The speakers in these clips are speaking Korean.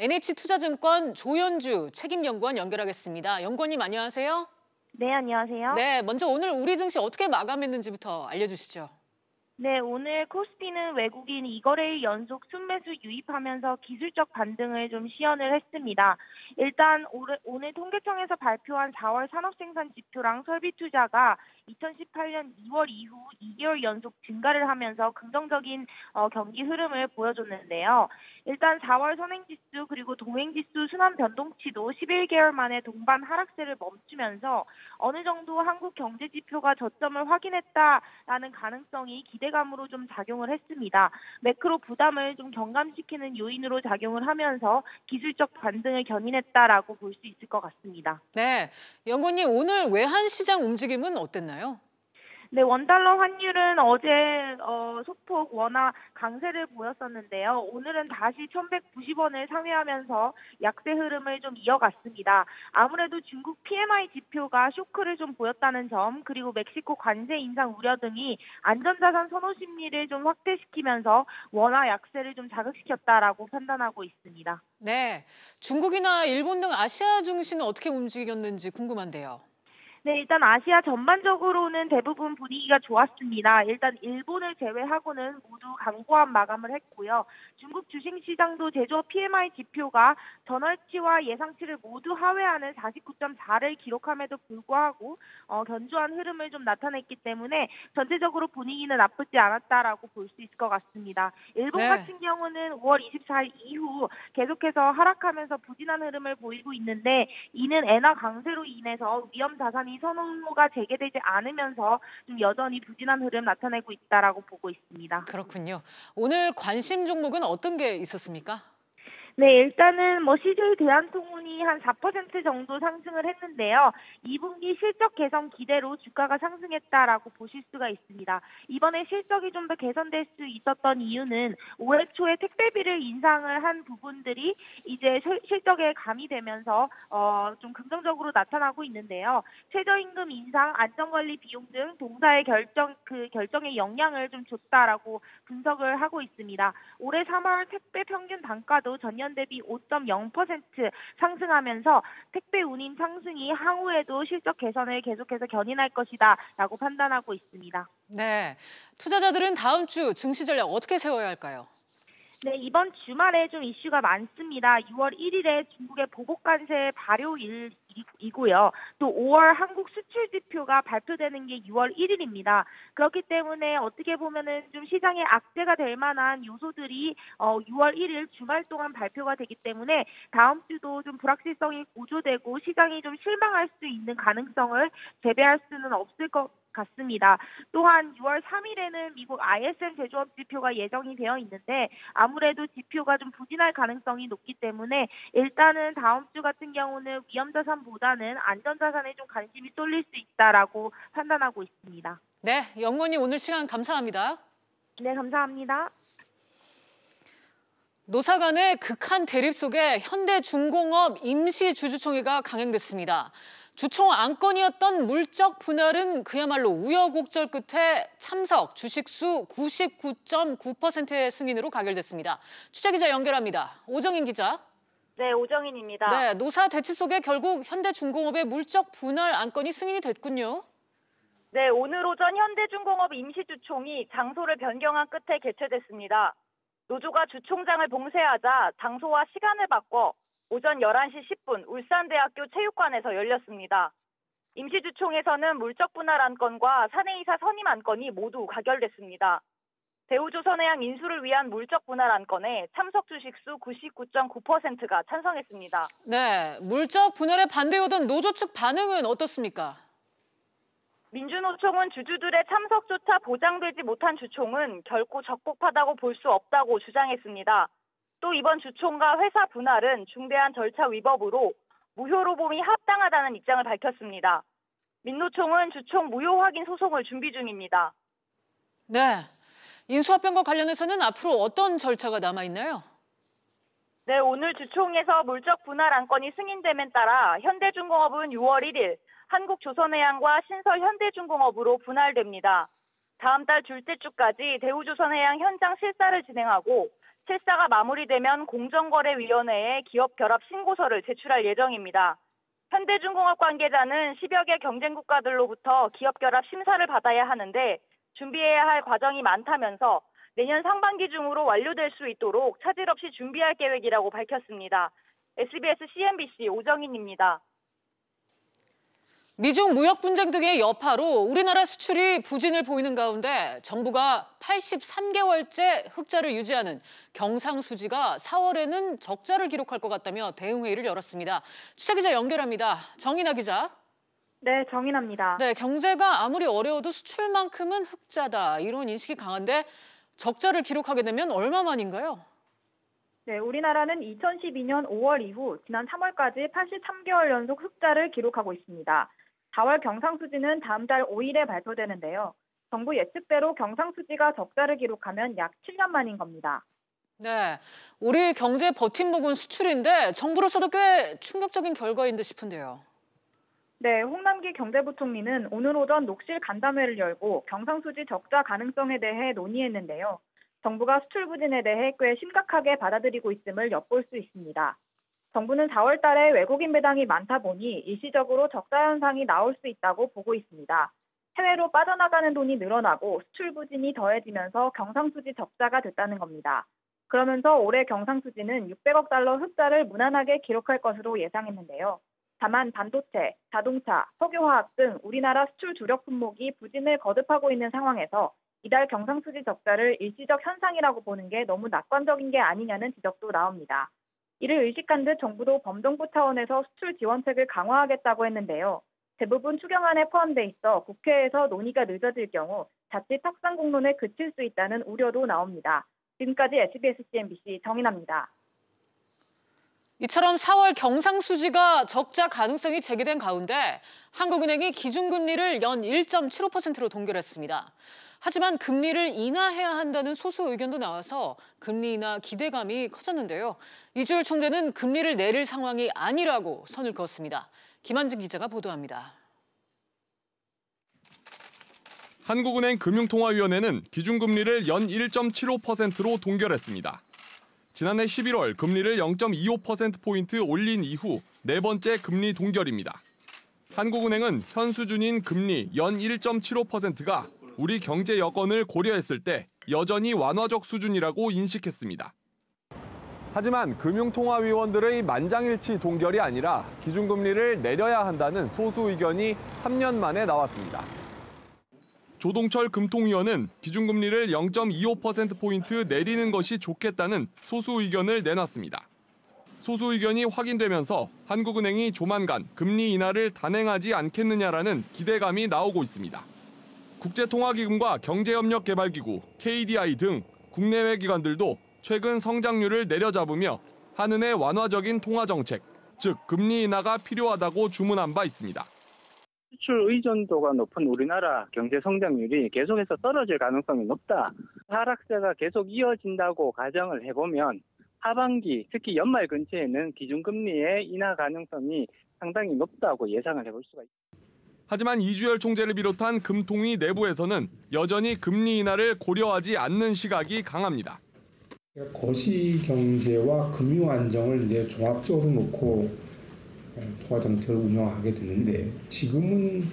NH투자증권 조현주 책임연구원 연결하겠습니다. 연구원님 안녕하세요. 네, 안녕하세요. 네, 먼저 오늘 우리 증시 어떻게 마감했는지부터 알려주시죠. 네, 오늘 코스피는 외국인 2거래일 연속 순매수 유입하면서 기술적 반등을 좀 시연을 했습니다. 일단 오늘 통계청에서 발표한 4월 산업생산 지표랑 설비 투자가 2018년 2월 이후 2개월 연속 증가를 하면서 긍정적인 경기 흐름을 보여줬는데요. 일단 4월 선행지수 그리고 동행지수 순환 변동치도 11개월 만에 동반 하락세를 멈추면서 어느 정도 한국 경제 지표가 저점을 확인했다라는 가능성이 기대감으로 좀 작용을 했습니다. 매크로 부담을 좀 경감시키는 요인으로 작용을 하면서 기술적 반등을 견인했다라고 볼 수 있을 것 같습니다. 네, 연구원님 오늘 외환시장 움직임은 어땠나요? 네, 원달러 환율은 어제 소폭 원화 강세를 보였었는데요. 오늘은 다시 1,190원을 상회하면서 약세 흐름을 좀 이어갔습니다. 아무래도 중국 PMI 지표가 쇼크를 좀 보였다는 점, 그리고 멕시코 관세 인상 우려 등이 안전자산 선호 심리를 좀 확대시키면서 원화 약세를 좀 자극시켰다라고 판단하고 있습니다. 네, 중국이나 일본 등 아시아 증시는 어떻게 움직였는지 궁금한데요. 네, 일단 아시아 전반적으로는 대부분 분위기가 좋았습니다. 일단 일본을 제외하고는 모두 강보한 마감을 했고요. 중국 주식시장도 제조업 PMI 지표가 전월치와 예상치를 모두 하회하는 49.4를 기록함에도 불구하고 견조한 흐름을 좀 나타냈기 때문에 전체적으로 분위기는 나쁘지 않았다라고 볼 수 있을 것 같습니다. 일본 네. 같은 경우는 5월 24일 이후 계속해서 하락하면서 부진한 흐름을 보이고 있는데 이는 엔화 강세로 인해서 위험 자산이 선호가 재개되지 않으면서 좀 여전히 부진한 흐름 나타내고 있다라고 보고 있습니다. 그렇군요. 오늘 관심 종목은 어떤 게 있었습니까? 네, 일단은 CJ 대한통운이 한 4% 정도 상승을 했는데요. 2분기 실적 개선 기대로 주가가 상승했다라고 보실 수가 있습니다. 이번에 실적이 좀 더 개선될 수 있었던 이유는 올해 초에 택배비를 인상을 한 부분들이 이제 실적에 가미되면서 좀 긍정적으로 나타나고 있는데요. 최저임금 인상, 안전관리 비용 등 동사의 결정에 영향을 좀 줬다라고 분석을 하고 있습니다. 올해 3월 택배 평균 단가도 전년 대비 5.0% 상승하면서 택배 운임 상승이 향후에도 실적 개선을 계속해서 견인할 것이다라고 판단하고 있습니다. 네, 투자자들은 다음 주 증시 전략 어떻게 세워야 할까요? 네, 이번 주말에 좀 이슈가 많습니다. 6월 1일에 중국의 보복관세 발효일이고요. 또 5월 한국 수출 지표가 발표되는 게 6월 1일입니다. 그렇기 때문에 어떻게 보면은 좀 시장에 악재가 될 만한 요소들이 6월 1일 주말 동안 발표가 되기 때문에 다음 주도 좀 불확실성이 고조되고 시장이 좀 실망할 수 있는 가능성을 배제할 수는 없을 것 같습니다. 또한 6월 3일에는 미국 ISM 제조업 지표가 예정이 되어 있는데 아무래도 지표가 좀 부진할 가능성이 높기 때문에 일단은 다음 주 같은 경우는 위험자산보다는 안전자산에 좀 관심이 쏠릴 수 있다라고 판단하고 있습니다. 네, 연구원님 오늘 시간 감사합니다. 네, 감사합니다. 노사 간의 극한 대립 속에 현대중공업 임시주주총회가 강행됐습니다. 주총 안건이었던 물적 분할은 그야말로 우여곡절 끝에 참석 주식수 99.9%의 승인으로 가결됐습니다. 취재기자 연결합니다. 오정인 기자. 네, 오정인입니다. 네, 노사 대치 속에 결국 현대중공업의 물적 분할 안건이 승인이 됐군요. 네, 오늘 오전 현대중공업 임시주총이 장소를 변경한 끝에 개최됐습니다. 노조가 주총장을 봉쇄하자 장소와 시간을 바꿔 오전 11시 10분 울산대학교 체육관에서 열렸습니다. 임시주총에서는 물적 분할 안건과 사내이사 선임 안건이 모두 가결됐습니다. 대우조선해양 인수를 위한 물적 분할 안건에 참석 주식수 99.9%가 찬성했습니다. 네, 물적 분할에 반대오던 노조 측 반응은 어떻습니까? 민주노총은 주주들의 참석조차 보장되지 못한 주총은 결코 적법하다고 볼 수 없다고 주장했습니다. 또 이번 주총과 회사 분할은 중대한 절차 위법으로 무효로 봄이 합당하다는 입장을 밝혔습니다. 민노총은 주총 무효 확인 소송을 준비 중입니다. 네, 인수합병과 관련해서는 앞으로 어떤 절차가 남아있나요? 네, 오늘 주총에서 물적 분할 안건이 승인됨에 따라 현대중공업은 6월 1일 한국조선해양과 신설현대중공업으로 분할됩니다. 다음 달 둘째 주까지 대우조선해양 현장 실사를 진행하고 실사가 마무리되면 공정거래위원회에 기업 결합 신고서를 제출할 예정입니다. 현대중공업 관계자는 10여 개 경쟁 국가들로부터 기업 결합 심사를 받아야 하는데 준비해야 할 과정이 많다면서 내년 상반기 중으로 완료될 수 있도록 차질 없이 준비할 계획이라고 밝혔습니다. SBS CNBC 오정인입니다. 미중 무역 분쟁 등의 여파로 우리나라 수출이 부진을 보이는 가운데 정부가 83개월째 흑자를 유지하는 경상수지가 4월에는 적자를 기록할 것 같다며 대응회의를 열었습니다. 취재기자 연결합니다. 정인아 기자. 네, 정인아입니다. 네, 경제가 아무리 어려워도 수출만큼은 흑자다. 이런 인식이 강한데 적자를 기록하게 되면 얼마만인가요? 네, 우리나라는 2012년 5월 이후 지난 3월까지 83개월 연속 흑자를 기록하고 있습니다. 4월 경상수지는 다음 달 5일에 발표되는데요. 정부 예측대로 경상수지가 적자를 기록하면 약 7년 만인 겁니다. 네, 우리 경제 버팀목은 수출인데 정부로서도 꽤 충격적인 결과인 듯 싶은데요. 네, 홍남기 경제부총리는 오늘 오전 녹실 간담회를 열고 경상수지 적자 가능성에 대해 논의했는데요. 정부가 수출 부진에 대해 꽤 심각하게 받아들이고 있음을 엿볼 수 있습니다. 정부는 4월 달에 외국인 배당이 많다 보니 일시적으로 적자 현상이 나올 수 있다고 보고 있습니다. 해외로 빠져나가는 돈이 늘어나고 수출 부진이 더해지면서 경상수지 적자가 됐다는 겁니다. 그러면서 올해 경상수지는 600억 달러 흑자를 무난하게 기록할 것으로 예상했는데요. 다만 반도체, 자동차, 석유화학 등 우리나라 수출 주력 품목이 부진을 거듭하고 있는 상황에서 이달 경상수지 적자를 일시적 현상이라고 보는 게 너무 낙관적인 게 아니냐는 지적도 나옵니다. 이를 의식한 듯 정부도 범정부 차원에서 수출 지원책을 강화하겠다고 했는데요. 대부분 추경안에 포함돼 있어 국회에서 논의가 늦어질 경우 자칫 탁상 공론에 그칠 수 있다는 우려도 나옵니다. 지금까지 SBS CNBC 정인아입니다. 이처럼 4월 경상수지가 적자 가능성이 제기된 가운데 한국은행이 기준금리를 연 1.75%로 동결했습니다. 하지만 금리를 인하해야 한다는 소수 의견도 나와서 금리 인하 기대감이 커졌는데요. 이주열 총재는 금리를 내릴 상황이 아니라고 선을 그었습니다. 김한진 기자가 보도합니다. 한국은행 금융통화위원회는 기준금리를 연 1.75%로 동결했습니다. 지난해 11월 금리를 0.25%포인트 올린 이후 네 번째 금리 동결입니다. 한국은행은 현 수준인 금리 연 1.75%가 우리 경제 여건을 고려했을 때 여전히 완화적 수준이라고 인식했습니다. 하지만 금융통화위원들의 만장일치 동결이 아니라 기준금리를 내려야 한다는 소수 의견이 3년 만에 나왔습니다. 조동철 금통위원은 기준금리를 0.25%포인트 내리는 것이 좋겠다는 소수 의견을 내놨습니다. 소수 의견이 확인되면서 한국은행이 조만간 금리 인하를 단행하지 않겠느냐라는 기대감이 나오고 있습니다. 국제통화기금과 경제협력개발기구, KDI 등 국내외 기관들도 최근 성장률을 내려잡으며 한은의 완화적인 통화정책, 즉 금리 인하가 필요하다고 주문한 바 있습니다. 수출 의존도가 높은 우리나라 경제 성장률이 계속해서 떨어질 가능성이 높다. 하락세가 계속 이어진다고 가정을 해보면 하반기, 특히 연말 근처에는 기준금리의 인하 가능성이 상당히 높다고 예상을 해볼 수가 있습니다. 하지만 이주열 총재를 비롯한 금통위 내부에서는 여전히 금리 인하를 고려하지 않는 시각이 강합니다. 거시경제와 금융안정을 이제 종합적으로 놓고 통화정책을 운영하게 되는데 지금은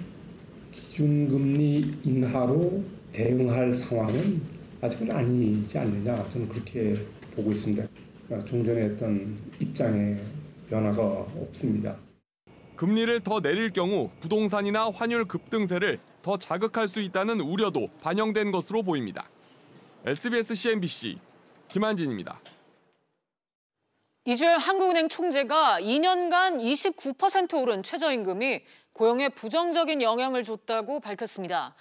기준금리 인하로 대응할 상황은 아직은 아니지 않느냐 저는 그렇게 보고 있습니다. 종전에 했던 입장에 변화가 없습니다. 금리를 더 내릴 경우 부동산이나 환율 급등세를 더 자극할 수 있다는 우려도 반영된 것으로 보입니다. SBS CNBC 김한진입니다. 이주열 한국은행 총재가 2년간 29% 오른 최저임금이 고용에 부정적인 영향을 줬다고 밝혔습니다.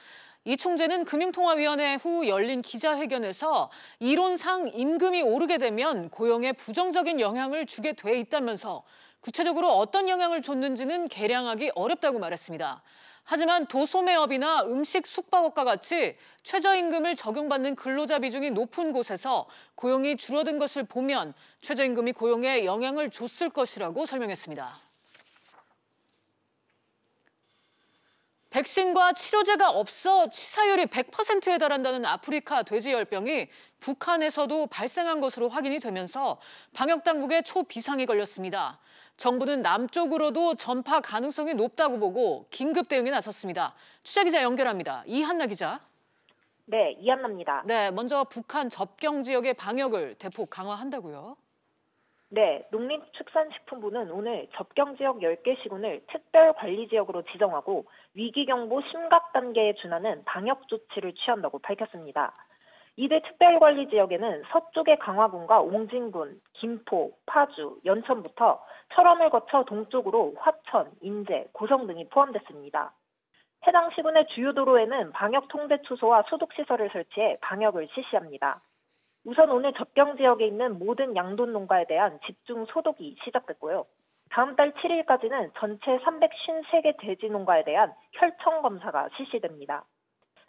이 총재는 금융통화위원회 후 열린 기자회견에서 이론상 임금이 오르게 되면 고용에 부정적인 영향을 주게 돼 있다면서 구체적으로 어떤 영향을 줬는지는 계량하기 어렵다고 말했습니다. 하지만 도소매업이나 음식 숙박업과 같이 최저임금을 적용받는 근로자 비중이 높은 곳에서 고용이 줄어든 것을 보면 최저임금이 고용에 영향을 줬을 것이라고 설명했습니다. 백신과 치료제가 없어 치사율이 100%에 달한다는 아프리카 돼지열병이 북한에서도 발생한 것으로 확인이 되면서 방역당국의 초비상이 걸렸습니다. 정부는 남쪽으로도 전파 가능성이 높다고 보고 긴급 대응에 나섰습니다. 취재기자 연결합니다. 이한나 기자. 네, 이한나입니다. 네, 먼저 북한 접경 지역의 방역을 대폭 강화한다고요? 네, 농림축산식품부는 오늘 접경 지역 10개 시군을 특별관리지역으로 지정하고 위기경보 심각 단계에 준하는 방역 조치를 취한다고 밝혔습니다. 이들 특별관리지역에는 서쪽의 강화군과 옹진군, 김포, 파주, 연천부터 철원을 거쳐 동쪽으로 화천, 인제, 고성 등이 포함됐습니다. 해당 시군의 주요 도로에는 방역 통제초소와 소독시설을 설치해 방역을 실시합니다. 우선 오늘 접경 지역에 있는 모든 양돈 농가에 대한 집중 소독이 시작됐고요. 다음 달 7일까지는 전체 353개 돼지 농가에 대한 혈청 검사가 실시됩니다.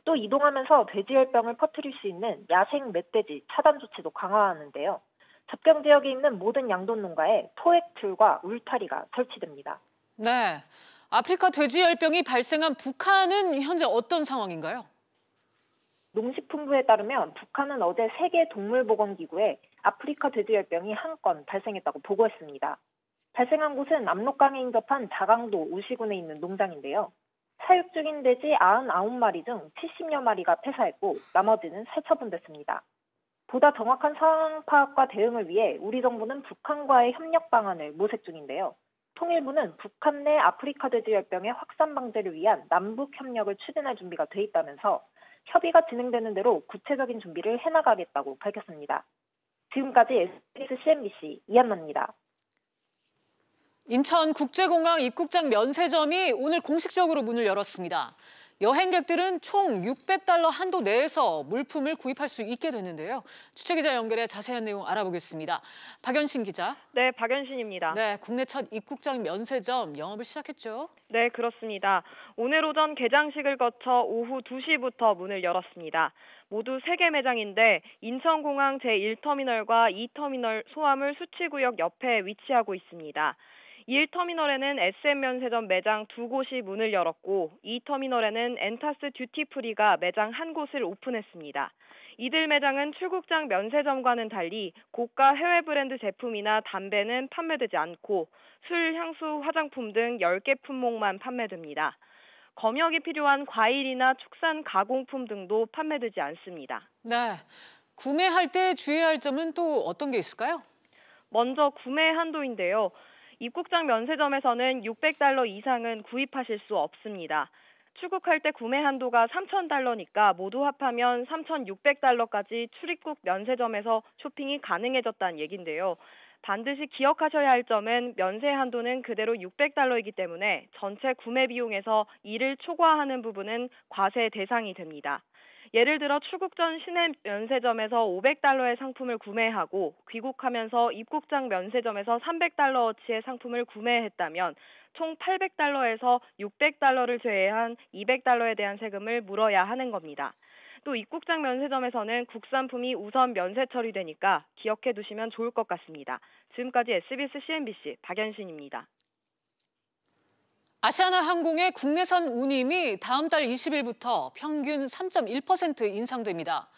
또 이동하면서 돼지열병을 퍼뜨릴 수 있는 야생 멧돼지 차단 조치도 강화하는데요. 접경 지역에 있는 모든 양돈 농가에 포획틀과 울타리가 설치됩니다. 네, 아프리카 돼지열병이 발생한 북한은 현재 어떤 상황인가요? 농식품부에 따르면 북한은 어제 세계동물보건기구에 아프리카 돼지열병이 한 건 발생했다고 보고했습니다. 발생한 곳은 압록강에 인접한 자강도 우시군에 있는 농장인데요. 사육 중인 돼지 99마리 중 70여 마리가 폐사했고 나머지는 살처분됐습니다. 보다 정확한 상황 파악과 대응을 위해 우리 정부는 북한과의 협력 방안을 모색 중인데요. 통일부는 북한 내 아프리카 돼지열병의 확산 방제를 위한 남북 협력을 추진할 준비가 돼 있다면서 협의가 진행되는 대로 구체적인 준비를 해나가겠다고 밝혔습니다. 지금까지 SBS CNBC 이한나입니다. 인천국제공항 입국장 면세점이 오늘 공식적으로 문을 열었습니다. 여행객들은 총 $600 한도 내에서 물품을 구입할 수 있게 됐는데요. 취재기자 연결해 자세한 내용 알아보겠습니다. 박연신 기자. 네, 박연신입니다. 네, 국내 첫 입국장 면세점 영업을 시작했죠? 네, 그렇습니다. 오늘 오전 개장식을 거쳐 오후 2시부터 문을 열었습니다. 모두 3개 매장인데 인천공항 제1터미널과 2터미널 소화물 수치구역 옆에 위치하고 있습니다. 1터미널에는 SM 면세점 매장 2곳이 문을 열었고 2터미널에는 엔타스 듀티프리가 매장 1곳을 오픈했습니다. 이들 매장은 출국장 면세점과는 달리 고가 해외 브랜드 제품이나 담배는 판매되지 않고 술, 향수, 화장품 등 10개 품목만 판매됩니다. 검역이 필요한 과일이나 축산 가공품 등도 판매되지 않습니다. 네, 구매할 때 주의해야 할 점은 또 어떤 게 있을까요? 먼저 구매 한도인데요. 입국장 면세점에서는 $600 이상은 구입하실 수 없습니다. 출국할 때 구매 한도가 $3,000니까 모두 합하면 $3,600까지 출입국 면세점에서 쇼핑이 가능해졌다는 얘긴데요. 반드시 기억하셔야 할 점은 면세 한도는 그대로 $600이기 때문에 전체 구매 비용에서 이를 초과하는 부분은 과세 대상이 됩니다. 예를 들어 출국 전 시내 면세점에서 $500의 상품을 구매하고 귀국하면서 입국장 면세점에서 $300어치의 상품을 구매했다면 총 $800에서 $600를 제외한 $200에 대한 세금을 물어야 하는 겁니다. 또 입국장 면세점에서는 국산품이 우선 면세 처리되니까 기억해 두시면 좋을 것 같습니다. 지금까지 SBS CNBC 박연신입니다. 아시아나항공의 국내선 운임이 다음 달 20일부터 평균 3.1% 인상됩니다.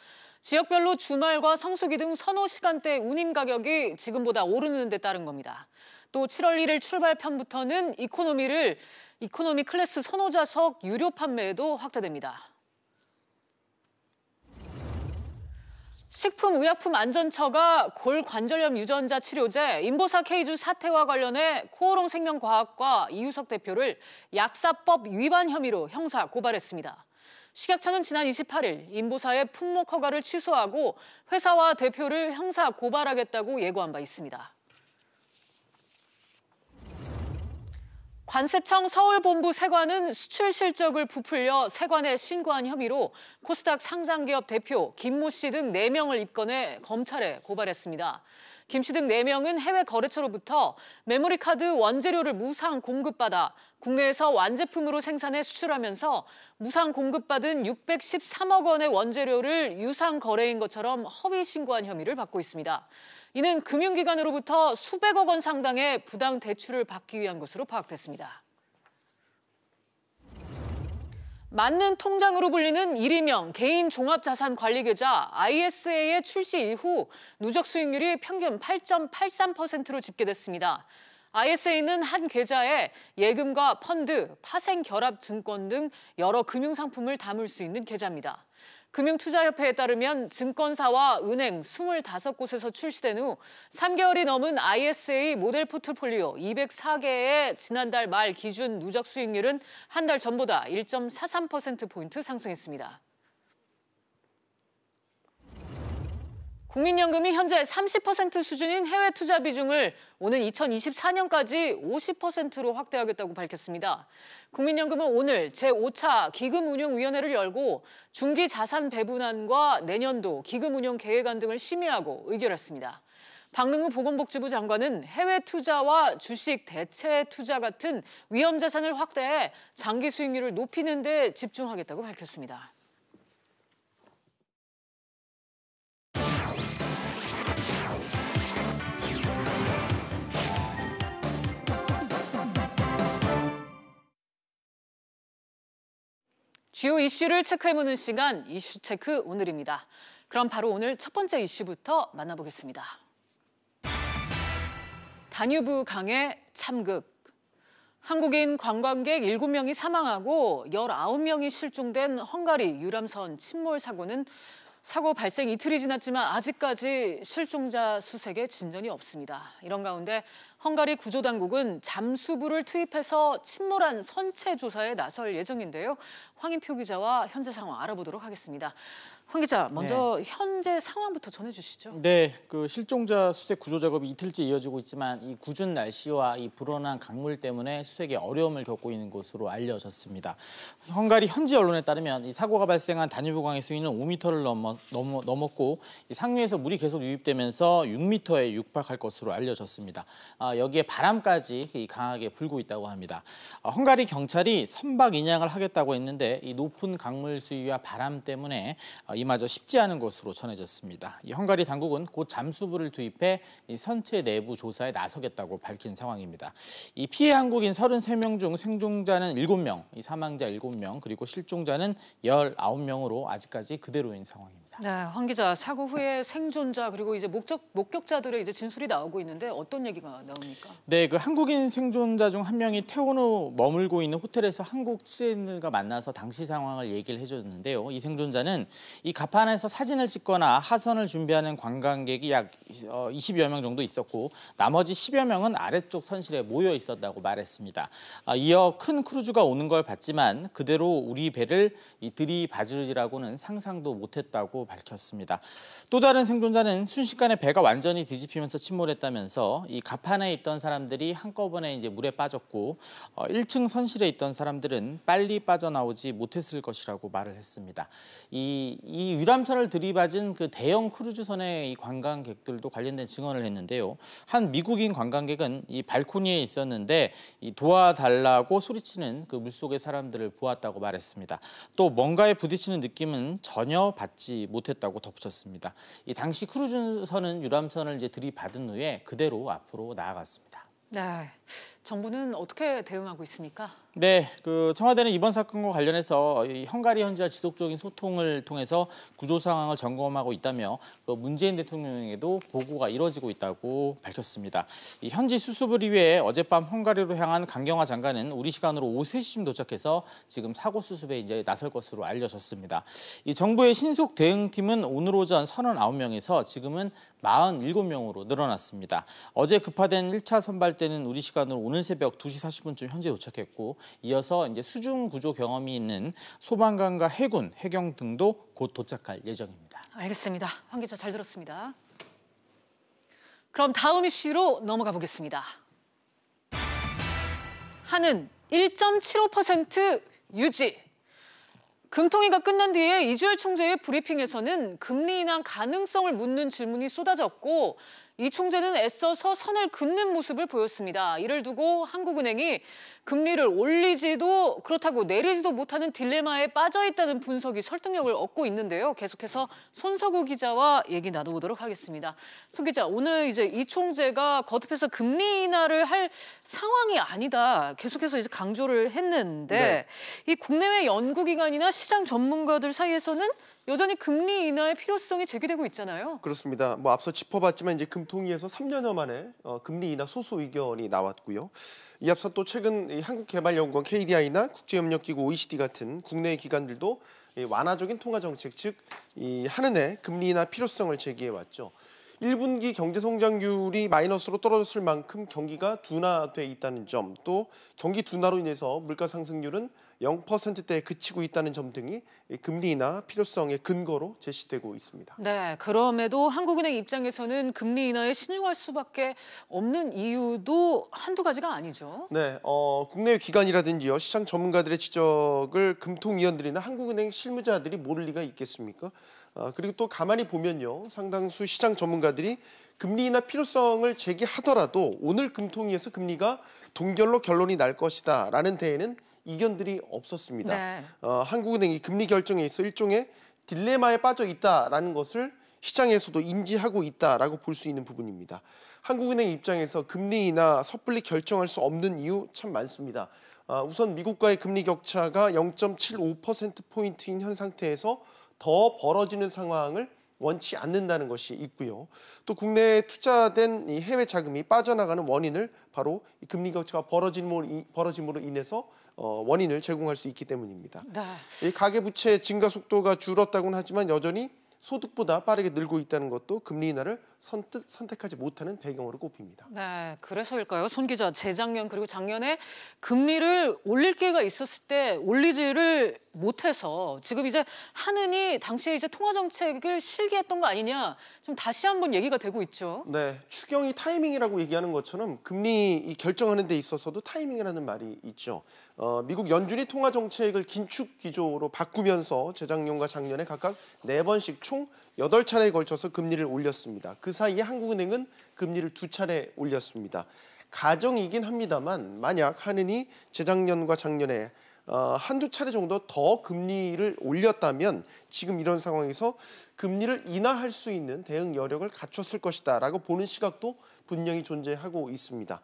지역별로 주말과 성수기 등 선호 시간대 운임 가격이 지금보다 오르는 데 따른 겁니다. 또 7월 1일 출발 편부터는 이코노미 클래스 선호좌석 유료 판매에도 확대됩니다. 식품의약품안전처가 골관절염 유전자 치료제 인보사 K주 사태와 관련해 코오롱생명과학과 이유석 대표를 약사법 위반 혐의로 형사 고발했습니다. 식약처는 지난 28일 인보사의 품목 허가를 취소하고 회사와 대표를 형사 고발하겠다고 예고한 바 있습니다. 관세청 서울본부 세관은 수출 실적을 부풀려 세관에 신고한 혐의로 코스닥 상장기업 대표 김모 씨 등 4명을 입건해 검찰에 고발했습니다. 김 씨 등 4명은 해외 거래처로부터 메모리 카드 원재료를 무상 공급받아 국내에서 완제품으로 생산해 수출하면서 무상 공급받은 613억 원의 원재료를 유상 거래인 것처럼 허위 신고한 혐의를 받고 있습니다. 이는 금융기관으로부터 수백억 원 상당의 부당 대출을 받기 위한 것으로 파악됐습니다. 맞는 통장으로 불리는 일이명 개인 종합자산관리계좌 ISA의 출시 이후 누적 수익률이 평균 8.83%로 집계됐습니다. ISA는 한 계좌에 예금과 펀드, 파생결합 증권 등 여러 금융상품을 담을 수 있는 계좌입니다. 금융투자협회에 따르면 증권사와 은행 25곳에서 출시된 후 3개월이 넘은 ISA 모델 포트폴리오 204개의 지난달 말 기준 누적 수익률은 한 달 전보다 1.43%포인트 상승했습니다. 국민연금이 현재 30% 수준인 해외 투자 비중을 오는 2024년까지 50%로 확대하겠다고 밝혔습니다. 국민연금은 오늘 제5차 기금운용위원회를 열고 중기 자산 배분안과 내년도 기금운용 계획안 등을 심의하고 의결했습니다. 박능우 보건복지부 장관은 해외 투자와 주식 대체 투자 같은 위험 자산을 확대해 장기 수익률을 높이는 데 집중하겠다고 밝혔습니다. 주요 이슈를 체크해보는 시간, 이슈체크 오늘입니다. 그럼 바로 오늘 첫 번째 이슈부터 만나보겠습니다. 다뉴브 강의 참극. 한국인 관광객 7명이 사망하고 19명이 실종된 헝가리 유람선 침몰 사고는 사고 발생 이틀이 지났지만 아직까지 실종자 수색에 진전이 없습니다. 이런 가운데 헝가리 구조당국은 잠수부를 투입해서 침몰한 선체 조사에 나설 예정인데요. 황인표 기자와 현재 상황 알아보도록 하겠습니다. 황 기자, 먼저 현재 상황부터 전해주시죠. 네, 그 실종자 수색 구조 작업이 이틀째 이어지고 있지만 이 궂은 날씨와 이 불어난 강물 때문에 수색에 어려움을 겪고 있는 것으로 알려졌습니다. 헝가리 현지 언론에 따르면 이 사고가 발생한 다뉴브강의 수위는 5m를 넘었고 이 상류에서 물이 계속 유입되면서 6m에 육박할 것으로 알려졌습니다. 여기에 바람까지 강하게 불고 있다고 합니다. 헝가리 경찰이 선박 인양을 하겠다고 했는데 이 높은 강물 수위와 바람 때문에 이마저 쉽지 않은 것으로 전해졌습니다. 이 헝가리 당국은 곧 잠수부를 투입해 이 선체 내부 조사에 나서겠다고 밝힌 상황입니다. 이 피해 한국인 33명 중 생존자는 7명, 이 사망자 7명, 그리고 실종자는 19명으로 아직까지 그대로인 상황입니다. 네, 황 기자, 사고 후에 생존자 그리고 이제 목격자들의 이제 진술이 나오고 있는데 어떤 얘기가 나옵니까? 네, 그 한국인 생존자 중 한 명이 퇴원 후 머물고 있는 호텔에서 한국 취재인들과 만나서 당시 상황을 얘기를 해줬는데요. 이 생존자는 이 갑판에서 사진을 찍거나 하선을 준비하는 관광객이 약 20여 명 정도 있었고 나머지 10여 명은 아래쪽 선실에 모여 있었다고 말했습니다. 이어 큰 크루즈가 오는 걸 봤지만 그대로 우리 배를 들이받으리라고는 상상도 못했다고 밝혔습니다. 또 다른 생존자는 순식간에 배가 완전히 뒤집히면서 침몰했다면서 이 갑판에 있던 사람들이 한꺼번에 이제 물에 빠졌고 1층 선실에 있던 사람들은 빨리 빠져나오지 못했을 것이라고 말을 했습니다. 이 유람선을 들이받은 그 대형 크루즈선의 이 관광객들도 관련된 증언을 했는데요. 한 미국인 관광객은 이 발코니에 있었는데 이 도와달라고 소리치는 그 물속의 사람들을 보았다고 말했습니다. 또 뭔가에 부딪히는 느낌은 전혀 받지 못했다고 덧붙였습니다. 이 당시 크루즈선은 유람선을 이제 들이받은 후에 그대로 앞으로 나아갔습니다. 네, 정부는 어떻게 대응하고 있습니까? 네, 그 청와대는 이번 사건과 관련해서 이 헝가리 현지와 지속적인 소통을 통해서 구조 상황을 점검하고 있다며 그 문재인 대통령에게도 보고가 이뤄지고 있다고 밝혔습니다. 이 현지 수습을 위해 어젯밤 헝가리로 향한 강경화 장관은 우리 시간으로 오후 3시쯤 도착해서 지금 사고 수습에 이제 나설 것으로 알려졌습니다. 이 정부의 신속 대응팀은 오늘 오전 39명에서 지금은 47명으로 늘어났습니다. 어제 급파된 1차 선발대는 우리 시간으로 오늘 새벽 2시 40분쯤 현재 도착했고 이어서 이제 수중 구조 경험이 있는 소방관과 해군, 해경 등도 곧 도착할 예정입니다. 알겠습니다. 황 기자 잘 들었습니다. 그럼 다음 이슈로 넘어가 보겠습니다. 한은 1.75% 유지. 금통위가 끝난 뒤에 이주열 총재의 브리핑에서는 금리 인하 가능성을 묻는 질문이 쏟아졌고 이 총재는 애써서 선을 긋는 모습을 보였습니다. 이를 두고 한국은행이 금리를 올리지도 그렇다고 내리지도 못하는 딜레마에 빠져 있다는 분석이 설득력을 얻고 있는데요. 계속해서 손석우 기자와 얘기 나눠보도록 하겠습니다. 손 기자, 오늘 이제 이 총재가 거듭해서 금리 인하를 할 상황이 아니다. 계속해서 이제 강조를 했는데 이 국내외 연구기관이나 시장 전문가들 사이에서는 여전히 금리 인하의 필요성이 제기되고 있잖아요. 그렇습니다. 뭐 앞서 짚어봤지만 이제 금통위에서 3년여 만에 금리 인하 소수 의견이 나왔고요. 이 앞서 또 최근 한국개발연구원 KDI나 국제협력기구 OECD 같은 국내 기관들도 완화적인 통화 정책, 즉 한은의 금리 인하 필요성을 제기해 왔죠. 1분기 경제 성장률이 마이너스로 떨어졌을 만큼 경기가 둔화돼 있다는 점, 또 경기 둔화로 인해서 물가 상승률은 0%대에 그치고 있다는 점 등이 금리 인하 필요성의 근거로 제시되고 있습니다. 네, 그럼에도 한국은행 입장에서는 금리 인하에 신중할 수밖에 없는 이유도 한두 가지가 아니죠. 네, 국내 기관이라든지요, 시장 전문가들의 지적을 금통위원들이나 한국은행 실무자들이 모를 리가 있겠습니까? 그리고 또 가만히 보면요, 상당수 시장 전문가들이 금리 인하 필요성을 제기하더라도 오늘 금통위에서 금리가 동결로 결론이 날 것이다라는 데에는 이견들이 없었습니다. 네. 한국은행이 금리 결정에 있어 일종의 딜레마에 빠져 있다라는 것을 시장에서도 인지하고 있다라고 볼 수 있는 부분입니다. 한국은행 입장에서 금리 인하 섣불리 결정할 수 없는 이유 참 많습니다. 우선 미국과의 금리 격차가 0.75%포인트인 현 상태에서 더 벌어지는 상황을 원치 않는다는 것이 있고요. 또 국내에 투자된 이 해외 자금이 빠져나가는 원인을 바로 이 금리 격차가 벌어짐으로 인해서 원인을 제공할 수 있기 때문입니다. 네. 이 가계부채 증가 속도가 줄었다고는 하지만 여전히 소득보다 빠르게 늘고 있다는 것도 금리 인하를 선택하지 못하는 배경으로 꼽힙니다. 네, 그래서일까요? 손 기자, 재작년 그리고 작년에 금리를 올릴 기회가 있었을 때 올리지를 못해서 지금 이제 한은이 당시에 이제 통화 정책을 실기했던 거 아니냐, 좀 다시 한번 얘기가 되고 있죠. 네, 추경이 타이밍이라고 얘기하는 것처럼 금리 결정하는 데 있어서도 타이밍이라는 말이 있죠. 미국 연준이 통화 정책을 긴축 기조로 바꾸면서 재작년과 작년에 각각 4번씩 총 8차례에 걸쳐서 금리를 올렸습니다. 그 사이에 한국은행은 금리를 2차례 올렸습니다. 가정이긴 합니다만 만약 한은이 재작년과 작년에 한두 차례 정도 더 금리를 올렸다면 지금 이런 상황에서 금리를 인하할 수 있는 대응 여력을 갖췄을 것이다라고 보는 시각도 분명히 존재하고 있습니다.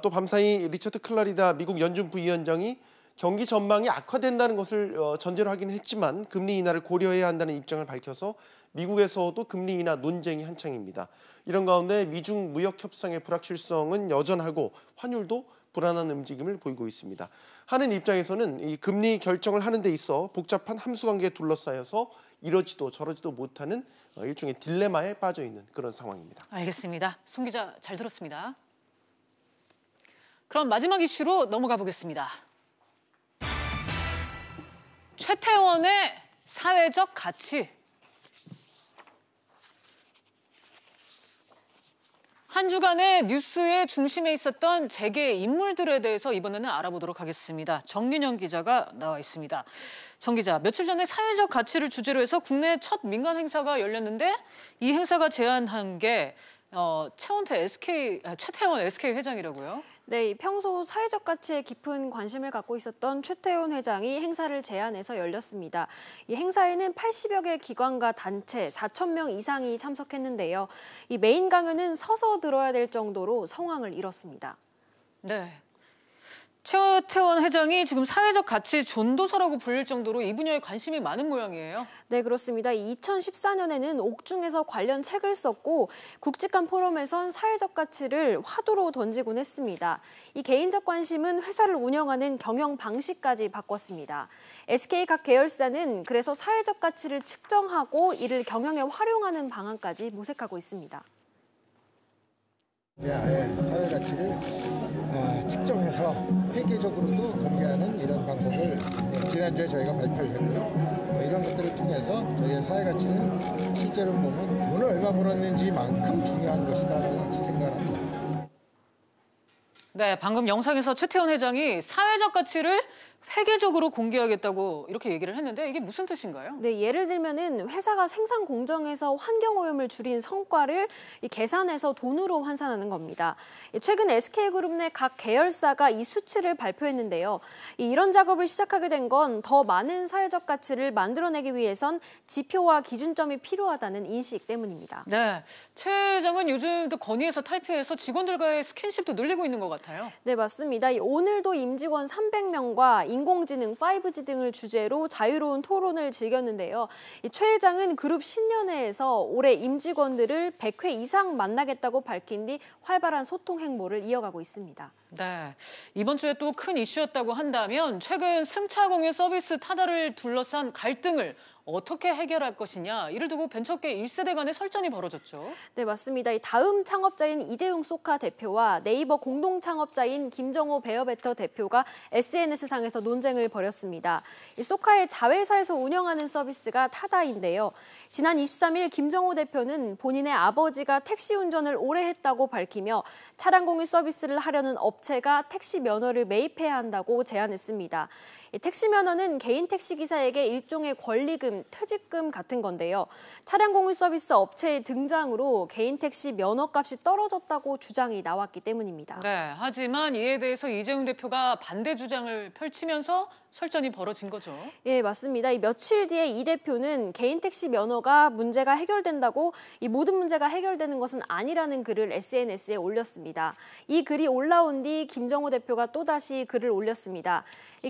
또 밤사이 리처드 클라리다 미국 연준 부위원장이 경기 전망이 악화된다는 것을 전제로 하긴 했지만 금리 인하를 고려해야 한다는 입장을 밝혀서 미국에서도 금리 인하 논쟁이 한창입니다. 이런 가운데 미중 무역 협상의 불확실성은 여전하고 환율도 불안한 움직임을 보이고 있습니다. 한은 입장에서는 이 금리 결정을 하는 데 있어 복잡한 함수관계에 둘러싸여서 이러지도 저러지도 못하는 일종의 딜레마에 빠져 있는 그런 상황입니다. 알겠습니다. 손 기자 잘 들었습니다. 그럼 마지막 이슈로 넘어가 보겠습니다. 최태원의 사회적 가치. 한 주간의 뉴스의 중심에 있었던 재계 인물들에 대해서 이번에는 알아보도록 하겠습니다. 정윤영 기자가 나와 있습니다. 정 기자, 며칠 전에 사회적 가치를 주제로 해서 국내 첫 민간 행사가 열렸는데 이 행사가 제안한 게 최태원 SK 회장이라고요? 네, 평소 사회적 가치에 깊은 관심을 갖고 있었던 최태원 회장이 행사를 제안해서 열렸습니다. 이 행사에는 80여 개 기관과 단체 4,000명 이상이 참석했는데요. 이 메인 강연은 서서 들어야 될 정도로 성황을 이뤘습니다. 네. 최태원 회장이 지금 사회적 가치 전도사라고 불릴 정도로 이 분야에 관심이 많은 모양이에요. 네, 그렇습니다. 2014년에는 옥중에서 관련 책을 썼고 굵직한 포럼에선 사회적 가치를 화두로 던지곤 했습니다. 이 개인적 관심은 회사를 운영하는 경영 방식까지 바꿨습니다. SK 각 계열사는 그래서 사회적 가치를 측정하고 이를 경영에 활용하는 방안까지 모색하고 있습니다. 아예 사회 가치를 측정해서 회계적으로도 공개하는 이런 방법을 지난주에 저희가 발표를 했고요. 이런 것들을 통해서 저희의 사회 가치는 실제로 보면 돈을 얼마 벌었는지만큼 중요한 것이다라고 같이 생각합니다. 네, 방금 영상에서 최태원 회장이 사회적 가치를 회계적으로 공개하겠다고 이렇게 얘기를 했는데 이게 무슨 뜻인가요? 네, 예를 들면은 회사가 생산 공정에서 환경오염을 줄인 성과를 이 계산해서 돈으로 환산하는 겁니다. 최근 SK그룹 내 각 계열사가 이 수치를 발표했는데요. 이런 작업을 시작하게 된 건 더 많은 사회적 가치를 만들어내기 위해선 지표와 기준점이 필요하다는 인식 때문입니다. 네, 최 회장은 요즘 또 건의에서 탈피해서 직원들과의 스킨십도 늘리고 있는 것 같아요. 네, 맞습니다. 오늘도 임직원 300명과 인공지능, 5G 등을 주제로 자유로운 토론을 즐겼는데요. 최 회장은 그룹 신년회에서 올해 임직원들을 100회 이상 만나겠다고 밝힌 뒤 활발한 소통 행보를 이어가고 있습니다. 네, 이번 주에 또 큰 이슈였다고 한다면 최근 승차 공유 서비스 타다를 둘러싼 갈등을 어떻게 해결할 것이냐, 이를 두고 벤처계 1세대 간의 설전이 벌어졌죠. 네, 맞습니다. 다음 창업자인 이재용 소카 대표와 네이버 공동 창업자인 김정호 베어베터 대표가 SNS상에서 논쟁을 벌였습니다. 소카의 자회사에서 운영하는 서비스가 타다인데요. 지난 23일 김정호 대표는 본인의 아버지가 택시 운전을 오래 했다고 밝히며 차량 공유 서비스를 하려는 업체가 택시 면허를 매입해야 한다고 제안했습니다. 택시 면허는 개인 택시 기사에게 일종의 권리금, 퇴직금 같은 건데요. 차량 공유 서비스 업체의 등장으로 개인 택시 면허값이 떨어졌다고 주장이 나왔기 때문입니다. 네, 하지만 이에 대해서 이재용 대표가 반대 주장을 펼치면서 설전이 벌어진 거죠. 예, 맞습니다. 며칠 뒤에 이 대표는 개인 택시 면허가 문제가 해결된다고 이 모든 문제가 해결되는 것은 아니라는 글을 SNS에 올렸습니다. 이 글이 올라온 뒤 김정호 대표가 또다시 글을 올렸습니다.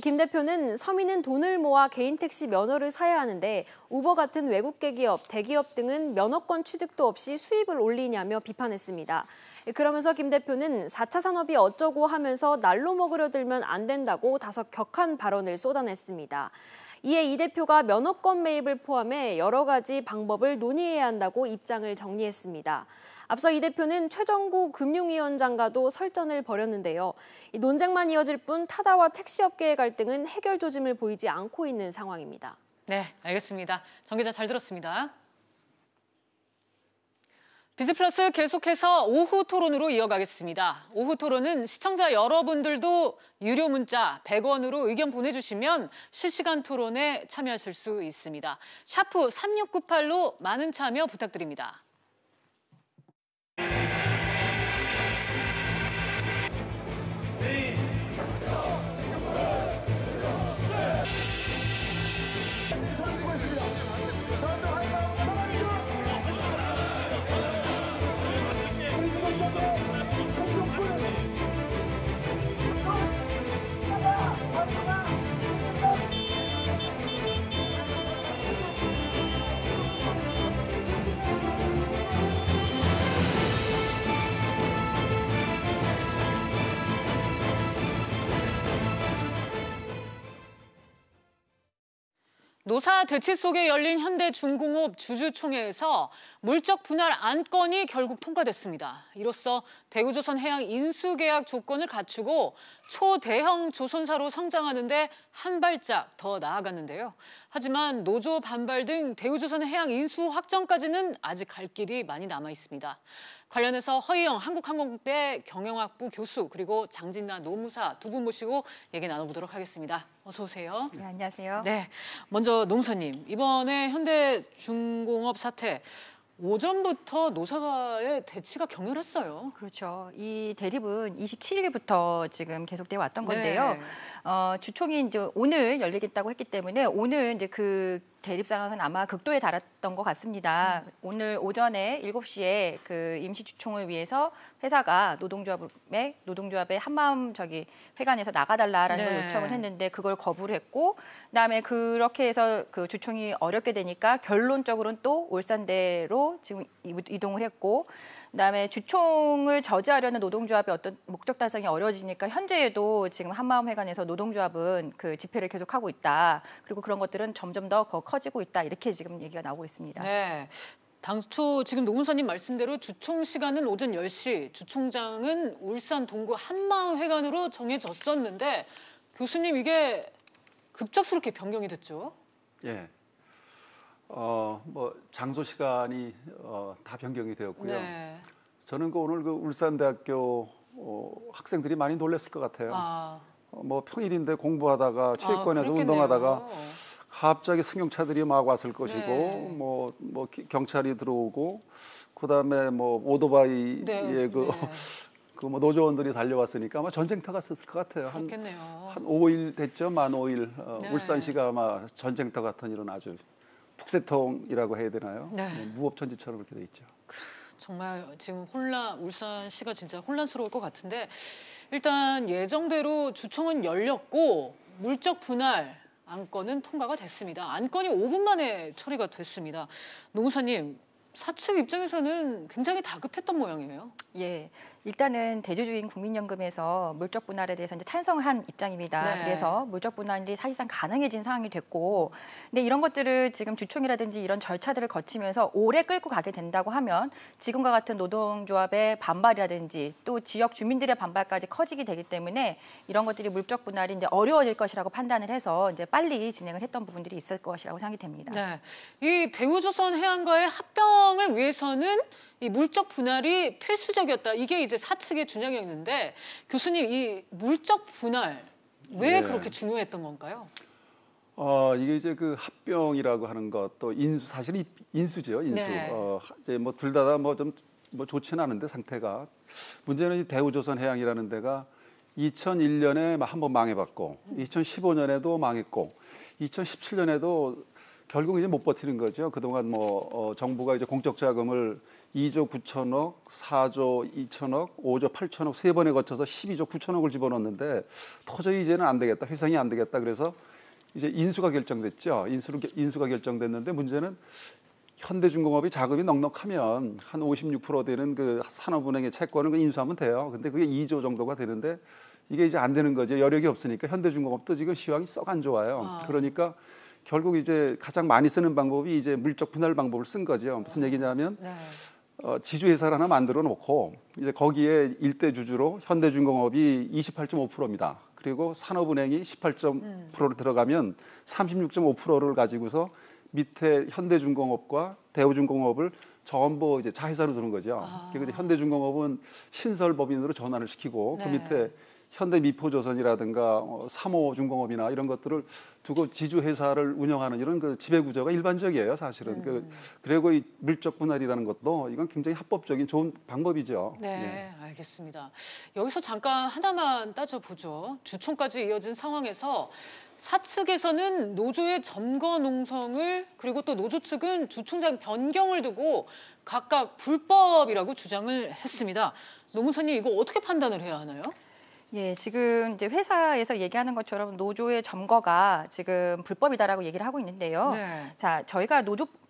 김 대표는 서민은 돈을 모아 개인 택시 면허를 사야 하는데 우버 같은 외국계 기업, 대기업 등은 면허권 취득도 없이 수입을 올리냐며 비판했습니다. 그러면서 김 대표는 4차 산업이 어쩌고 하면서 날로 먹으려 들면 안 된다고 다소 격한 발언을 쏟아냈습니다. 이에 이 대표가 면허권 매입을 포함해 여러 가지 방법을 논의해야 한다고 입장을 정리했습니다. 앞서 이 대표는 최정구 금융위원장과도 설전을 벌였는데요. 이 논쟁만 이어질 뿐 타다와 택시업계의 갈등은 해결 조짐을 보이지 않고 있는 상황입니다. 네, 알겠습니다. 정 기자 잘 들었습니다. 비즈플러스 계속해서 오후 토론으로 이어가겠습니다. 오후 토론은 시청자 여러분들도 유료 문자 100원으로 의견 보내주시면 실시간 토론에 참여하실 수 있습니다. 샤프 3698로 많은 참여 부탁드립니다. 노사 대치 속에 열린 현대중공업 주주총회에서 물적 분할 안건이 결국 통과됐습니다. 이로써 대우조선해양 인수계약 조건을 갖추고 초대형 조선사로 성장하는 데 한 발짝 더 나아갔는데요. 하지만 노조 반발 등 대우조선해양 인수 확정까지는 아직 갈 길이 많이 남아 있습니다. 관련해서 허희영 한국항공대 경영학부 교수 그리고 장진나 노무사 두 분 모시고 얘기 나눠보도록 하겠습니다. 어서 오세요. 네, 안녕하세요. 네, 먼저 노무사님, 이번에 현대중공업 사태 오전부터 노사가의 대치가 격렬했어요. 그렇죠. 이 대립은 27일부터 지금 계속돼 왔던 건데요. 네. 주총이 이제 오늘 열리겠다고 했기 때문에 오늘 이제 그 대립 상황은 아마 극도에 달했던 것 같습니다. 오늘 오전에 7시에 그 임시 주총을 위해서 회사가 노동조합의 한마음 회관에서 나가달라라는 걸 요청을 했는데 그걸 거부를 했고, 그다음에 그렇게 해서 그 주총이 어렵게 되니까 결론적으로는 또 울산대로 지금 이동을 했고, 그다음에 주총을 저지하려는 노동조합의 어떤 목적 달성이 어려워지니까 현재에도 지금 한마음회관에서 노동조합은 그 집회를 계속하고 있다. 그리고 그런 것들은 점점 더 커지고 있다. 이렇게 지금 얘기가 나오고 있습니다. 네. 당초 지금 노무사님 말씀대로 주총 시간은 오전 10시, 주총장은 울산 동구 한마음회관으로 정해졌었는데 교수님 이게 급작스럽게 변경이 됐죠? 예. 장소 시간이 다 변경이 되었고요. 네. 저는 오늘 그 울산대학교 학생들이 많이 놀랐을 것 같아요. 뭐 평일인데 공부하다가 체육관에서 운동하다가 갑자기 승용차들이 막 왔을 것이고 네. 뭐 경찰이 들어오고 그다음에 뭐 오토바이에 그 뭐 노조원들이 달려왔으니까 아마 전쟁터 갔었을 것 같아요. 그렇겠네요. 한 5일 됐죠, 만 5일. 네. 울산시가 아마 전쟁터 같은 이런 아주 북새통이라고 해야 되나요? 네. 무법천지처럼 그렇게 돼 있죠. 정말 지금 울산시가 진짜 혼란스러울 것 같은데 일단 예정대로 주총은 열렸고 물적 분할 안건은 통과가 됐습니다. 안건이 5분 만에 처리가 됐습니다. 노무사님, 사측 입장에서는 굉장히 다급했던 모양이에요. 예. 일단은 대주주인 국민연금에서 물적 분할에 대해서 이제 찬성을 한 입장입니다. 네. 그래서 물적 분할이 사실상 가능해진 상황이 됐고, 근데 이런 것들을 지금 주총이라든지 이런 절차들을 거치면서 오래 끌고 가게 된다고 하면 지금과 같은 노동조합의 반발이라든지 또 지역 주민들의 반발까지 커지게 되기 때문에 이런 것들이 물적 분할이 이제 어려워질 것이라고 판단을 해서 이제 빨리 진행을 했던 부분들이 있을 것이라고 생각이 됩니다. 네, 이 대우조선해양과의 합병을 위해서는 이 물적 분할이 필수적이었다. 이게 이제 사측의 주장이었는데 교수님, 이 물적 분할 왜 그렇게 중요했던 건가요? 이게 이제 그 합병이라고 하는 것도 사실은 인수죠, 인수. 네. 이제 뭐 둘 다 뭐 좀 뭐 좋지는 않은데 상태가 문제는 이 대우조선해양이라는 데가 2001년에 한 번 망해봤고 2015년에도 망했고 2017년에도 결국 이제 못 버티는 거죠. 그동안 뭐 정부가 이제 공적 자금을 2조 9천억, 4조 2천억, 5조 8천억 세 번에 거쳐서 12조 9천억을 집어넣었는데 도저히 이제는 안 되겠다, 회상이 안 되겠다. 그래서 이제 인수가 결정됐죠. 인수가 결정됐는데 문제는 현대중공업이 자금이 넉넉하면 한 56% 되는 그 산업은행의 채권을 인수하면 돼요. 근데 그게 2조 정도가 되는데 이게 이제 안 되는 거죠. 여력이 없으니까 현대중공업도 지금 시황이 썩 안 좋아요. 그러니까 결국 이제 가장 많이 쓰는 방법이 이제 물적 분할 방법을 쓴 거죠. 무슨 얘기냐면 지주회사를 하나 만들어 놓고 이제 거기에 일대 주주로 현대중공업이 28.5%입니다. 그리고 산업은행이 18.5%를 들어가면 36.5%를 가지고서 밑에 현대중공업과 대우중공업을 전부 이제 자회사로 두는 거죠. 그리고 이제 현대중공업은 신설법인으로 전환을 시키고 그 밑에 현대미포조선이라든가 3호중공업이나 이런 것들을 두고 지주회사를 운영하는 이런 그 지배구조가 일반적이에요, 사실은. 그리고 이 물적 분할이라는 것도 이건 굉장히 합법적인 좋은 방법이죠. 네, 알겠습니다. 여기서 잠깐 하나만 따져보죠. 주총까지 이어진 상황에서 사측에서는 노조의 점거 농성을 그리고 또 노조 측은 주총장 변경을 두고 각각 불법이라고 주장을 했습니다. 노무사님, 이거 어떻게 판단을 해야 하나요? 예, 지금 이제 회사에서 얘기하는 것처럼 노조의 점거가 지금 불법이다라고 얘기를 하고 있는데요. 자, 저희가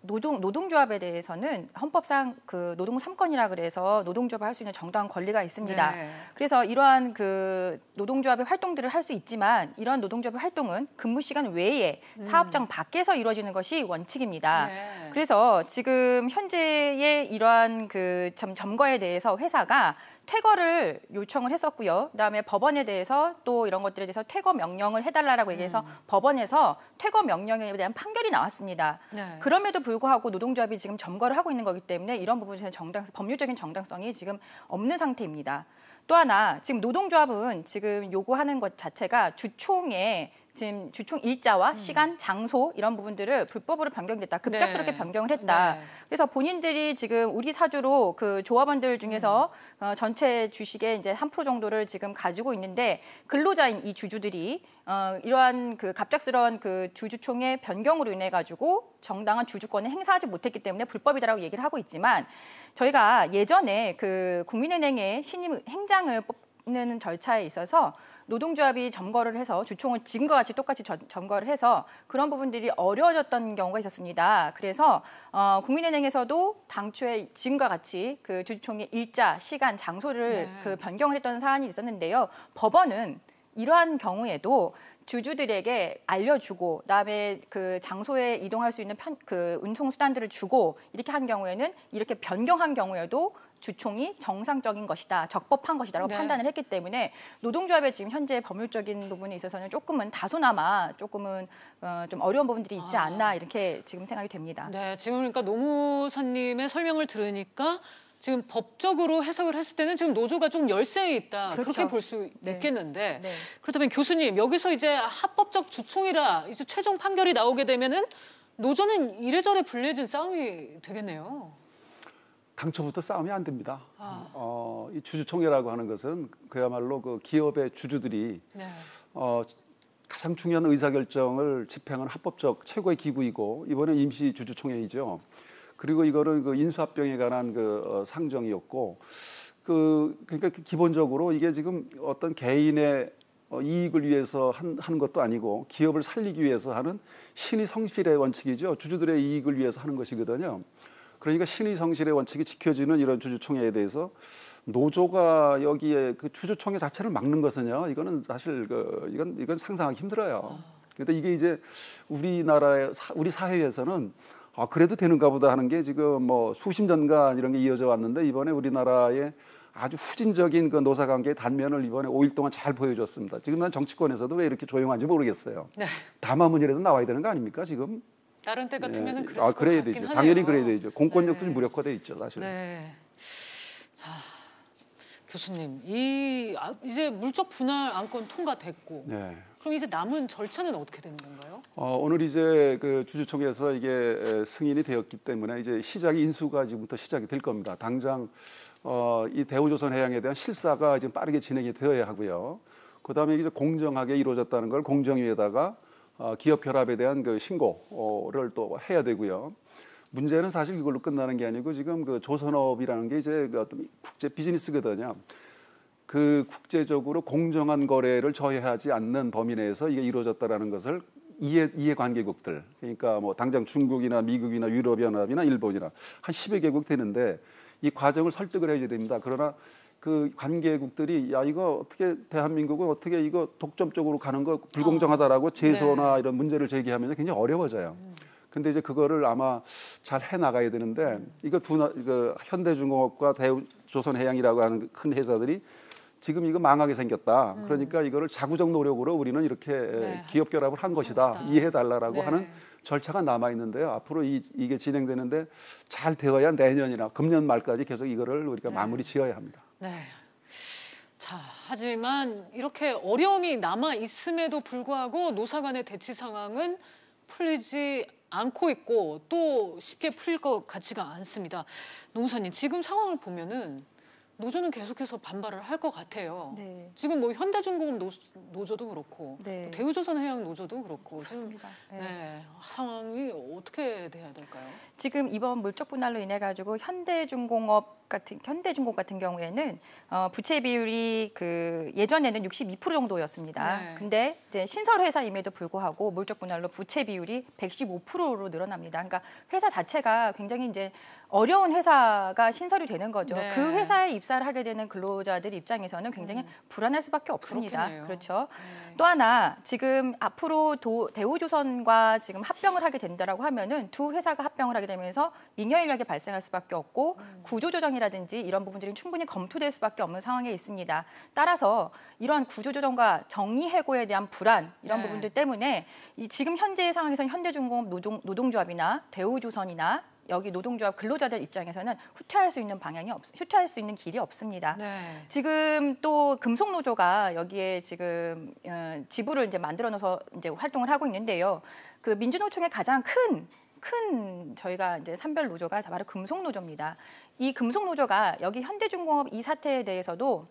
노동조합에 대해서는 헌법상 그 노동 3권이라 그래서 노동조합을 할 수 있는 정당한 권리가 있습니다. 그래서 이러한 그 노동조합의 활동들을 할 수 있지만 이러한 노동조합의 활동은 근무 시간 외에 사업장 밖에서 이루어지는 것이 원칙입니다. 그래서 지금 현재의 이러한 그 점거에 대해서 회사가 퇴거를 요청을 했었고요. 그다음에 법원에 대해서 또 이런 것들에 대해서 퇴거 명령을 해달라고 얘기해서 법원에서 퇴거 명령에 대한 판결이 나왔습니다. 그럼에도 불구하고 노동조합이 지금 점거를 하고 있는 거기 때문에 이런 부분에서는 법률적인 정당성이 지금 없는 상태입니다. 또 하나, 지금 노동조합은 지금 요구하는 것 자체가 주총에 지금 주총 일자와 시간, 장소 이런 부분들을 불법으로 변경됐다. 급작스럽게 변경을 했다. 그래서 본인들이 지금 우리 사주로 그 조합원들 중에서 전체 주식의 이제 3% 정도를 지금 가지고 있는데 근로자인 이 주주들이 이러한 그 갑작스러운 그 주주총의 변경으로 인해 가지고 정당한 주주권을 행사하지 못했기 때문에 불법이다라고 얘기를 하고 있지만 저희가 예전에 그 국민은행의 신임 행장을 뽑는 절차에 있어서 노동조합이 점거를 해서 주총을 지금과 같이 똑같이 점거를 해서 그런 부분들이 어려워졌던 경우가 있었습니다. 그래서 국민은행에서도 당초에 지금과 같이 그 주총의 일자, 시간, 장소를 그 변경을 했던 사안이 있었는데요. 법원은 이러한 경우에도 주주들에게 알려주고 그다음에 그 장소에 이동할 수 있는 그 운송 수단들을 주고 이렇게 한 경우에는 이렇게 변경한 경우에도 주총이 정상적인 것이다, 적법한 것이다라고 판단을 했기 때문에 노동조합의 지금 현재 법률적인 부분에 있어서는 다소나마 조금은 좀 어려운 부분들이 있지 않나 이렇게 지금 생각이 됩니다. 네, 지금 그러니까 노무사님의 설명을 들으니까 지금 법적으로 해석을 했을 때는 지금 노조가 좀 열세에 있다. 그렇죠. 그렇게 볼 수 있겠는데 네. 그렇다면 교수님 여기서 이제 합법적 주총이라 이제 최종 판결이 나오게 되면은 노조는 이래저래 불리해진 싸움이 되겠네요. 당초부터 싸움이 안 됩니다. 이 주주총회라고 하는 것은 그야말로 그 기업의 주주들이 네. 가장 중요한 의사결정을 집행하는 합법적 최고의 기구이고 이번에 임시 주주총회이죠. 그리고 이거는 그 인수합병에 관한 그 상정이었고 그러니까 기본적으로 이게 지금 어떤 개인의 이익을 위해서 하는 것도 아니고 기업을 살리기 위해서 하는 신의 성실의 원칙이죠. 주주들의 이익을 위해서 하는 것이거든요. 그러니까 신의 성실의 원칙이 지켜지는 이런 주주총회에 대해서 노조가 여기에 그 주주총회 자체를 막는 것은요. 이거는 사실 이건 상상하기 힘들어요. 그런데 이게 이제 우리 사회에서는 그래도 되는가 보다 하는 게 지금 뭐 수십 년간 이런 게 이어져 왔는데 이번에 우리나라의 아주 후진적인 그 노사관계의 단면을 이번에 5일 동안 잘 보여줬습니다. 지금 난 정치권에서도 왜 이렇게 조용한지 모르겠어요. 네. 담화문이라도 나와야 되는 거 아닙니까 지금? 다른 때 같으면은 그랬을 것 그래야 같긴 되죠. 하네요. 당연히 그래야 되죠. 공권력들이 무력화돼 있죠, 사실. 네. 자, 교수님, 이제 물적 분할 안건 통과됐고, 네. 그럼 이제 남은 절차는 어떻게 되는 건가요? 오늘 이제 그 주주총회에서 이게 승인이 되었기 때문에 이제 인수가 지금부터 시작이 될 겁니다. 당장 이 대우조선해양에 대한 실사가 지금 빠르게 진행이 되어야 하고요. 그다음에 이제 공정하게 이루어졌다는 걸 공정위에다가 기업 결합에 대한 그 신고를 또 해야 되고요. 문제는 사실 이걸로 끝나는 게 아니고 지금 그 조선업이라는 게 이제 그 어떤 국제 비즈니스거든요. 그 국제적으로 공정한 거래를 저해하지 않는 범위 내에서 이게 이루어졌다라는 것을 이해관계국들, 그러니까 뭐 당장 중국이나 미국이나 유럽연합이나 일본이나 한 10여 개국 되는데 이 과정을 설득을 해야 됩니다. 그러나 그 관계국들이 야 이거 어떻게 대한민국은 어떻게 이거 독점적으로 가는 거 불공정하다라고 제소나 이런 문제를 제기하면 굉장히 어려워져요. 근데 이제 그거를 아마 잘 해 나가야 되는데 이거 현대중공업과 대우조선해양이라고 하는 큰 회사들이 지금 이거 망하게 생겼다. 그러니까 이거를 자구적 노력으로 우리는 이렇게 기업 결합을 한 것이다. 이해해달라고 하는 절차가 남아 있는데요. 앞으로 이게 진행되는데 잘 되어야 내년이나 금년 말까지 계속 이거를 우리가 마무리 지어야 합니다. 네. 자, 하지만 이렇게 어려움이 남아 있음에도 불구하고 노사 간의 대치 상황은 풀리지 않고 있고 또 쉽게 풀릴 것 같지가 않습니다. 노무사님, 지금 상황을 보면은 노조는 계속해서 반발을 할 것 같아요. 네. 지금 뭐 현대중공업 노조도 그렇고 또 대우조선해양 노조도 그렇고 그렇습니다. 지금 상황이 어떻게 돼야 될까요? 지금 이번 물적 분할로 인해 가지고 현대중공업 같은 경우에는 부채 비율이 그 예전에는 62% 정도였습니다. 근데 이제 신설 회사임에도 불구하고 물적 분할로 부채 비율이 115%로 늘어납니다. 그러니까 회사 자체가 굉장히 이제 어려운 회사가 신설이 되는 거죠. 그 회사에 입사를 하게 되는 근로자들 입장에서는 굉장히 불안할 수밖에 없습니다. 그렇겠네요. 그렇죠. 또 하나 지금 앞으로 대우조선과 지금 합병을 하게 된다라고 하면은 두 회사가 합병을 하게 되면서 잉여인력이 발생할 수밖에 없고 구조조정이라든지 이런 부분들이 충분히 검토될 수밖에 없는 상황에 있습니다. 따라서 이러한 구조조정과 정리해고에 대한 불안 이런 부분들 때문에 지금 현재의 상황에서는 현대중공업 노동조합이나 대우조선이나 여기 노동조합 근로자들 입장에서는 후퇴할 수 있는 길이 없습니다. 지금 또 금속노조가 여기에 지금 지부를 이제 만들어 놓아서 이제 활동을 하고 있는데요. 그 민주노총의 가장 큰 저희가 이제 산별 노조가 바로 금속노조입니다. 이 금속노조가 여기 현대중공업 이 사태에 대해서도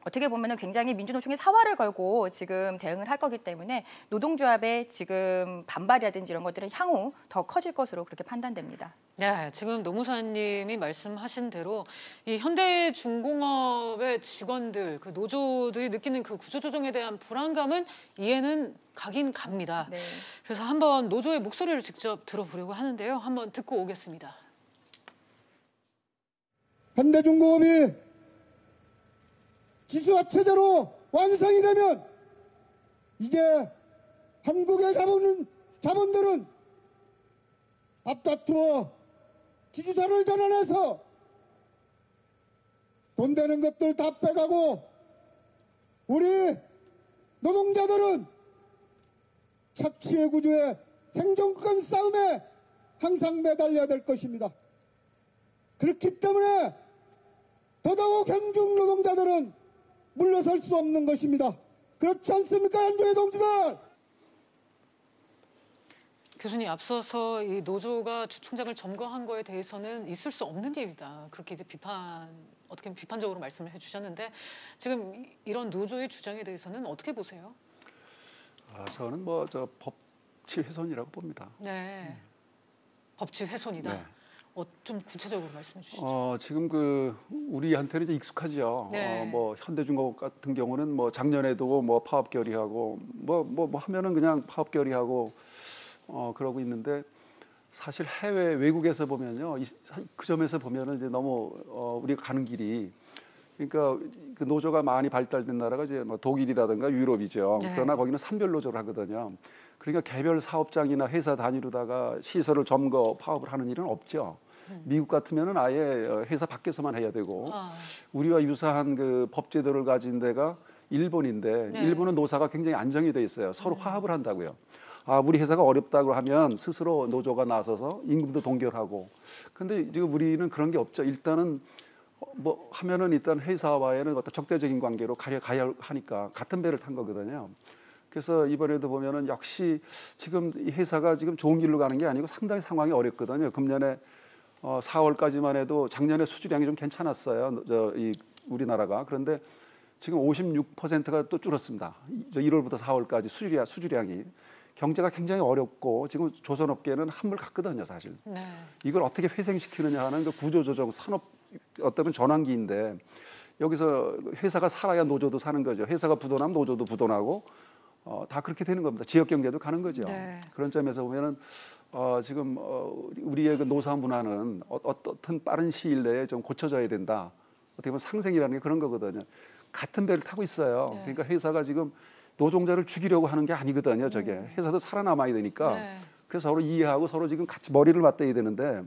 어떻게 보면은 굉장히 민주노총이 사활을 걸고 지금 대응을 할 거기 때문에 노동조합의 지금 반발이라든지 이런 것들은 향후 더 커질 것으로 그렇게 판단됩니다. 네, 지금 노무사님이 말씀하신 대로 이 현대중공업의 직원들, 그 노조들이 느끼는 그 구조조정에 대한 불안감은 이해는 가긴 갑니다. 그래서 한번 노조의 목소리를 직접 들어보려고 하는데요. 한번 듣고 오겠습니다. 현대중공업이 기수화 체제로 완성이 되면 이제 한국의 자본들은 앞다투어 지주사를 전환해서 돈 되는 것들 다 빼가고 우리 노동자들은 착취의 구조의 생존권 싸움에 항상 매달려야 될 것입니다. 그렇기 때문에 더더욱 경중 노동자들은 물러설 수 없는 것입니다. 그렇지 않습니까, 현중의 동지들? 교수님, 앞서서 이 노조가 주총장을 점거한 거에 대해서는 있을 수 없는 일이다. 그렇게 이제 어떻게 보면 비판적으로 말씀을 해주셨는데 지금 이런 노조의 주장에 대해서는 어떻게 보세요? 저는 법치 훼손이라고 봅니다. 네, 법치 훼손이다. 네. 좀 구체적으로 말씀해 주시죠. 지금 우리한테는 이제 익숙하죠. 네. 현대중공업 같은 경우는 작년에도 파업 결의하고 하면은 그냥 파업 결의하고 그러고 있는데 사실 외국에서 보면요, 그 점에서 보면은 이제 너무 우리가 가는 길이 그러니까 그 노조가 많이 발달된 나라가 이제 독일이라든가 유럽이죠. 네. 그러나 거기는 산별 노조를 하거든요. 그러니까 개별 사업장이나 회사 단위로다가 시설을 점거 파업을 하는 일은 없죠. 미국 같으면은 아예 회사 밖에서만 해야 되고 우리와 유사한 그 법제도를 가진 데가 일본인데 네. 일본은 노사가 굉장히 안정이 돼 있어요. 서로 화합을 한다고요. 우리 회사가 어렵다고 하면 스스로 노조가 나서서 임금도 동결하고. 근데 지금 우리는 그런 게 없죠. 일단은 하면은 일단 회사와에는 어떤 적대적인 관계로 가야 하니까 같은 배를 탄 거거든요. 그래서 이번에도 보면은 역시 지금 이 회사가 지금 좋은 길로 가는 게 아니고 상당히 상황이 어렵거든요. 금년에 4월까지만 해도 작년에 수주량이 좀 괜찮았어요. 우리나라가. 그런데 지금 56%가 또 줄었습니다. 1월부터 4월까지 수주량이. 경제가 굉장히 어렵고 지금 조선업계는 한물 갔거든요, 사실. 네. 이걸 어떻게 회생시키느냐 하는 그 구조조정, 산업 어떤 전환기인데 여기서 회사가 살아야 노조도 사는 거죠. 회사가 부도나면 노조도 부도나고 다 그렇게 되는 겁니다. 지역 경제도 가는 거죠. 네. 그런 점에서 보면은 지금 우리의 그 노사 문화는 어떤 빠른 시일 내에 좀 고쳐져야 된다. 어떻게 보면 상생이라는 게 그런 거거든요. 같은 배를 타고 있어요. 네. 그러니까 회사가 지금 노동자를 죽이려고 하는 게 아니거든요. 저게 회사도 살아남아야 되니까. 네. 그래서 서로 이해하고 서로 지금 같이 머리를 맞대야 되는데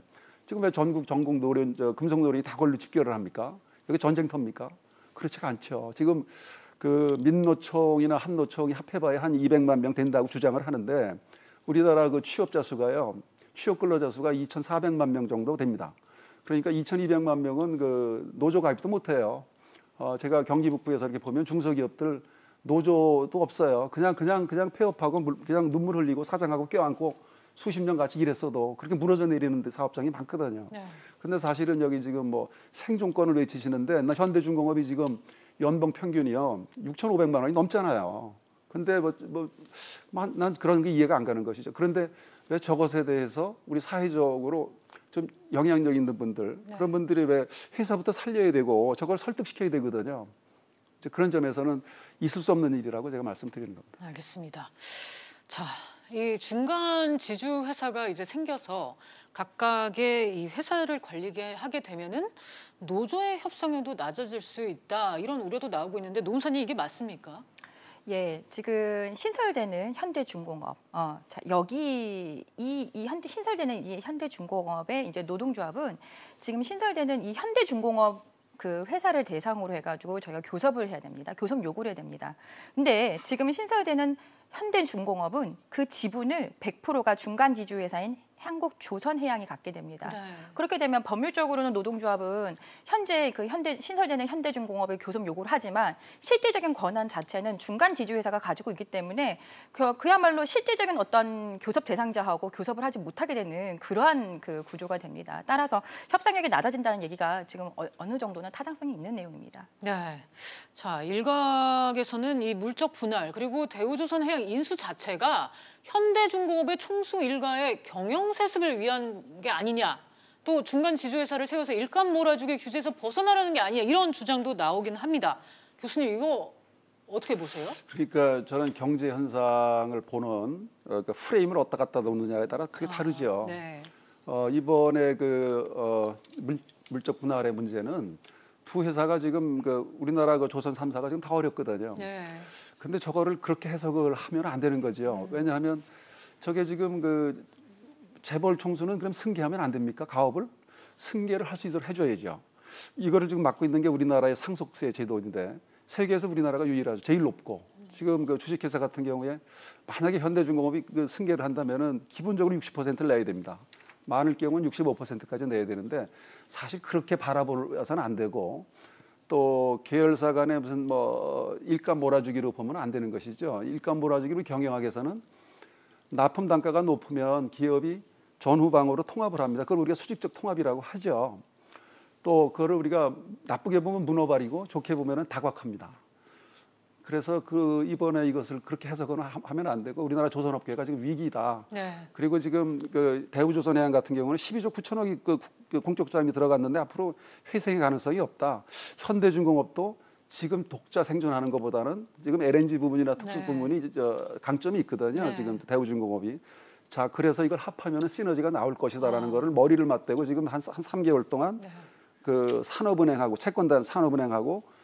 지금 왜 전국 노련 금속노련이 다 걸로 집결을 합니까? 여기 전쟁터입니까? 그렇지가 않죠. 지금 그 민노총이나 한노총이 합해봐야 한 200만 명 된다고 주장을 하는데 우리나라 그 취업자 수가요. 취업 근로자 수가 2,400만 명 정도 됩니다. 그러니까 2,200만 명은 그 노조 가입도 못 해요. 제가 경기북부에서 이렇게 보면 중소기업들 노조도 없어요. 그냥 폐업하고 그냥 눈물 흘리고 사장하고 껴안고 수십 년 같이 일했어도 그렇게 무너져 내리는 사업장이 많거든요. 그런데 사실은 여기 지금 생존권을 외치시는데 현대중공업이 지금 연봉 평균이요 6,500만 원이 넘잖아요. 근데 난 그런 게 이해가 안 가는 것이죠. 그런데 왜 저것에 대해서 우리 사회적으로 좀 영향력 있는 분들 그런 분들이 왜 회사부터 살려야 되고 저걸 설득시켜야 되거든요. 그런 점에서는 있을 수 없는 일이라고 제가 말씀드리는 겁니다. 알겠습니다. 자, 이 중간 지주 회사가 이제 생겨서 각각의 이 회사를 관리하게 되면은 노조의 협상력도 낮아질 수 있다 이런 우려도 나오고 있는데 노무사님 이게 맞습니까? 예, 지금 신설되는 현대중공업, 여기 신설되는 이 현대중공업의 이제 노동조합은 지금 신설되는 이 현대중공업 그 회사를 대상으로 해가지고 저희가 교섭을 해야 됩니다. 교섭 요구를 해야 됩니다. 근데 지금 신설되는 현대중공업은 그 지분을 100%가 중간 지주 회사인 한국조선해양이 갖게 됩니다. 네. 그렇게 되면 법률적으로는 노동조합은 현재 신설되는 현대중공업의 교섭 요구를 하지만 실질적인 권한 자체는 중간 지주회사가 가지고 있기 때문에 그야말로 실질적인 어떤 교섭 대상자하고 교섭을 하지 못하게 되는 그러한 그 구조가 됩니다. 따라서 협상력이 낮아진다는 얘기가 지금 어느 정도는 타당성이 있는 내용입니다. 네. 자, 일각에서는 이 물적 분할 그리고 대우조선해양 인수 자체가 현대중공업의 총수 일가의 경영 세습을 위한 게 아니냐. 또 중간 지주회사를 세워서 일감 몰아주기 규제에서 벗어나라는 게 아니냐. 이런 주장도 나오긴 합니다. 교수님 이거 어떻게 보세요? 그러니까 저는 경제 현상을 보는 그러니까 프레임을 어디다 갖다 놓느냐에 따라 크게 다르죠. 네. 이번에 물적 분할의 문제는 두 회사가 지금 우리나라 조선 3사가 지금 다 어렵거든요. 네. 근데 저거를 그렇게 해석을 하면 안 되는 거죠. 왜냐하면 저게 지금 재벌 총수는 그럼 승계하면 안 됩니까? 가업을 승계를 할 수 있도록 해줘야죠. 이거를 지금 맡고 있는 게 우리나라의 상속세 제도인데 세계에서 우리나라가 유일하죠. 제일 높고 지금 주식회사 같은 경우에 만약에 현대중공업이 승계를 한다면은 기본적으로 60%를 내야 됩니다. 많을 경우는 65%까지 내야 되는데 사실 그렇게 바라보서는 안 되고 또 계열사 간에 무슨 뭐 일감 몰아주기로 보면 안 되는 것이죠. 일감 몰아주기로 경영하기 위해서는 납품 단가가 높으면 기업이 전후방으로 통합을 합니다. 그걸 우리가 수직적 통합이라고 하죠. 또 그거를 우리가 나쁘게 보면 문어발이고 좋게 보면은 다곽합니다. 그래서 이번에 이것을 그렇게 해석은 하면 안 되고 우리나라 조선업계가 지금 위기다. 네. 그리고 지금 그 대우조선해양 같은 경우는 12조 9천억이 그 공적 자금이 들어갔는데 앞으로 회생의 가능성이 없다. 현대중공업도 지금 독자 생존하는 것보다는 지금 LNG 부분이나 특수 부분이 강점이 있거든요. 지금 대우중공업이. 자, 그래서 이걸 합하면 시너지가 나올 것이다라는 거를 머리를 맞대고 지금 한 3개월 동안 그 산업은행하고 채권단 산업은행하고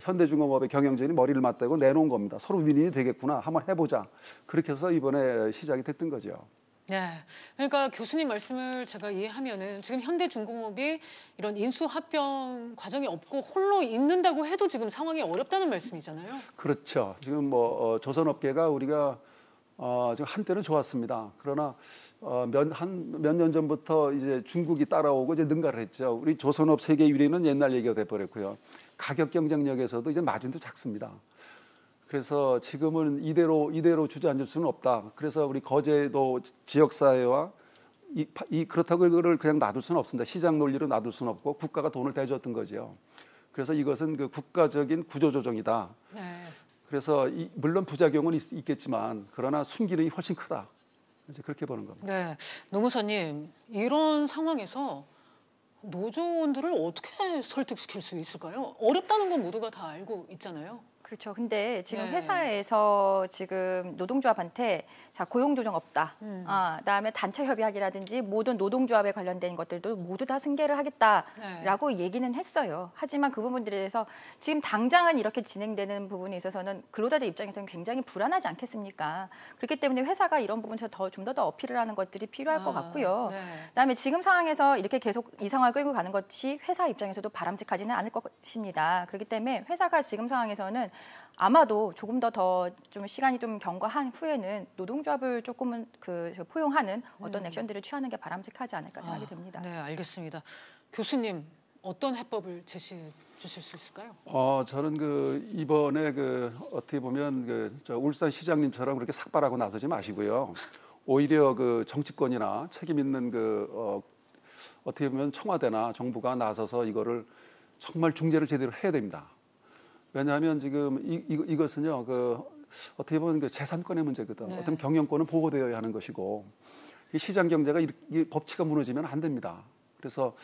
현대중공업의 경영진이 머리를 맞대고 내놓은 겁니다. 서로 윈윈이 되겠구나. 한번 해보자. 그렇게 해서 이번에 시작이 됐던 거죠. 네, 그러니까 교수님 말씀을 제가 이해하면은 지금 현대중공업이 이런 인수합병 과정이 없고 홀로 있는다고 해도 지금 상황이 어렵다는 말씀이잖아요. 그렇죠. 지금 뭐 조선업계가 우리가 지금 한때는 좋았습니다. 그러나 몇 년 전부터 이제 중국이 따라오고 이제 능가를 했죠. 우리 조선업 세계 1위는 옛날 얘기가 돼버렸고요. 가격 경쟁력에서도 이제 마진도 작습니다. 그래서 지금은 이대로 주저앉을 수는 없다. 그래서 우리 거제도 지역사회와 그렇다고 이거를 그냥 놔둘 수는 없습니다. 시장 논리로 놔둘 수는 없고 국가가 돈을 대줬던 거죠. 그래서 이것은 그 국가적인 구조조정이다. 네. 그래서 물론 부작용은 있겠지만 그러나 순기능이 훨씬 크다. 이제 그렇게 보는 겁니다. 네, 노무사님 이런 상황에서 노조원들을 어떻게 설득시킬 수 있을까요? 어렵다는 건 모두가 다 알고 있잖아요. 그렇죠. 근데 지금 회사에서 지금 노동조합한테 자 고용 조정 없다. 그다음에 단체 협약이라든지 모든 노동조합에 관련된 것들도 모두 다 승계를 하겠다라고 얘기는 했어요. 하지만 그 부분들에 대해서 지금 당장은 이렇게 진행되는 부분에 있어서는 근로자들 입장에서는 굉장히 불안하지 않겠습니까? 그렇기 때문에 회사가 이런 부분에서 좀 더 어필을 하는 것들이 필요할 것 같고요. 그다음에 지금 상황에서 이렇게 계속 이 상황을 끌고 가는 것이 회사 입장에서도 바람직하지는 않을 것입니다. 그렇기 때문에 회사가 지금 상황에서는 아마도 조금 더 좀 시간이 좀 경과한 후에는 노동조합을 조금은 포용하는 어떤 액션들을 취하는 게 바람직하지 않을까 생각이 듭니다. 네, 알겠습니다. 교수님 어떤 해법을 제시해 주실 수 있을까요? 저는 이번에 어떻게 보면 저 울산 시장님처럼 그렇게 삭발하고 나서지 마시고요. 오히려 정치권이나 책임 있는 어떻게 보면 청와대나 정부가 나서서 이거를 정말 중재를 제대로 해야 됩니다. 왜냐하면 지금 이것은요 어떻게 보면 재산권의 문제거든. 어떤 경영권은 보호되어야 하는 것이고 시장 경제가 이 법치가 무너지면 안 됩니다. 그래서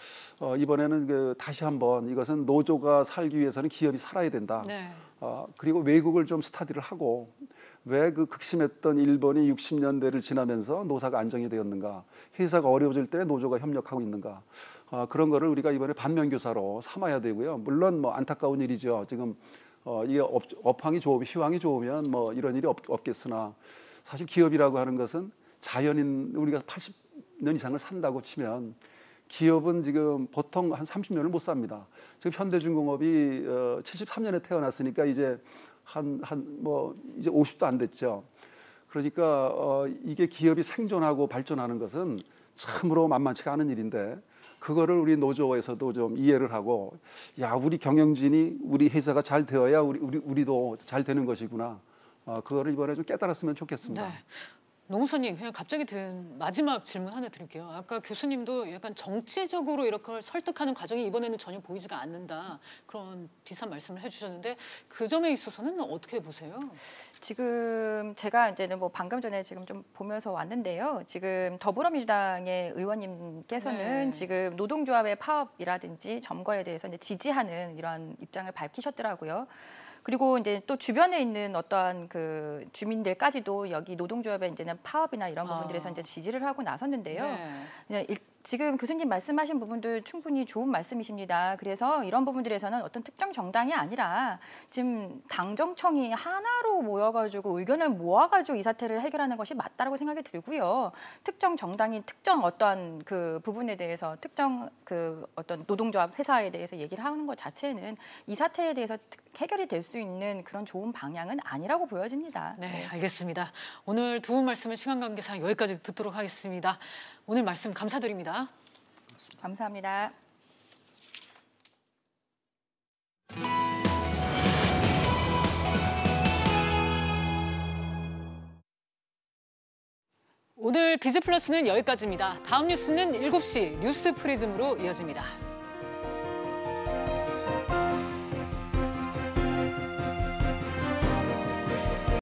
이번에는 다시 한번 이것은 노조가 살기 위해서는 기업이 살아야 된다. 그리고 외국을 좀 스타디를 하고 왜 극심했던 일본이 60년대를 지나면서 노사가 안정이 되었는가, 회사가 어려워질 때 노조가 협력하고 있는가, 그런 거를 우리가 이번에 반면교사로 삼아야 되고요. 물론 안타까운 일이죠. 지금 이게 업황이 시황이 좋으면 이런 일이 없겠으나 사실 기업이라고 하는 것은 자연인 우리가 80년 이상을 산다고 치면 기업은 지금 보통 한 30년을 못 삽니다. 지금 현대중공업이 73년에 태어났으니까 이제 이제 50도 안 됐죠. 그러니까 이게 기업이 생존하고 발전하는 것은 참으로 만만치가 않은 일인데 그거를 우리 노조에서도 좀 이해를 하고 우리 경영진이 우리 회사가 잘 되어야 우리도 잘 되는 것이구나. 그거를 이번에 좀 깨달았으면 좋겠습니다. 네. 노무사님, 그냥 갑자기 든 마지막 질문 하나 드릴게요. 아까 교수님도 약간 정치적으로 이렇게 설득하는 과정이 이번에는 전혀 보이지가 않는다. 그런 비슷한 말씀을 해주셨는데 그 점에 있어서는 어떻게 보세요? 지금 제가 이제는 방금 전에 지금 좀 보면서 왔는데요. 지금 더불어민주당의 의원님께서는 지금 노동조합의 파업이라든지 점거에 대해서 이제 지지하는 이런 입장을 밝히셨더라고요. 그리고 이제 또 주변에 있는 어떠한 주민들까지도 여기 노동조합의 이제는 파업이나 이런 부분들에서 이제 지지를 하고 나섰는데요. 지금 교수님 말씀하신 부분도 충분히 좋은 말씀이십니다. 그래서 이런 부분들에서는 어떤 특정 정당이 아니라 지금 당정청이 하나로 모여가지고 의견을 모아가지고 이 사태를 해결하는 것이 맞다라고 생각이 들고요. 특정 정당이 특정 어떤 그 부분에 대해서 특정 그 어떤 노동조합 회사에 대해서 얘기를 하는 것 자체는 이 사태에 대해서 해결이 될 수 있는 그런 좋은 방향은 아니라고 보여집니다. 네, 알겠습니다. 오늘 두 분 말씀은 시간 관계상 여기까지 듣도록 하겠습니다. 오늘 말씀 감사드립니다. 감사합니다. 오늘 비즈플러스는 여기까지입니다. 다음 뉴스는 7시 뉴스 프리즘으로 이어집니다.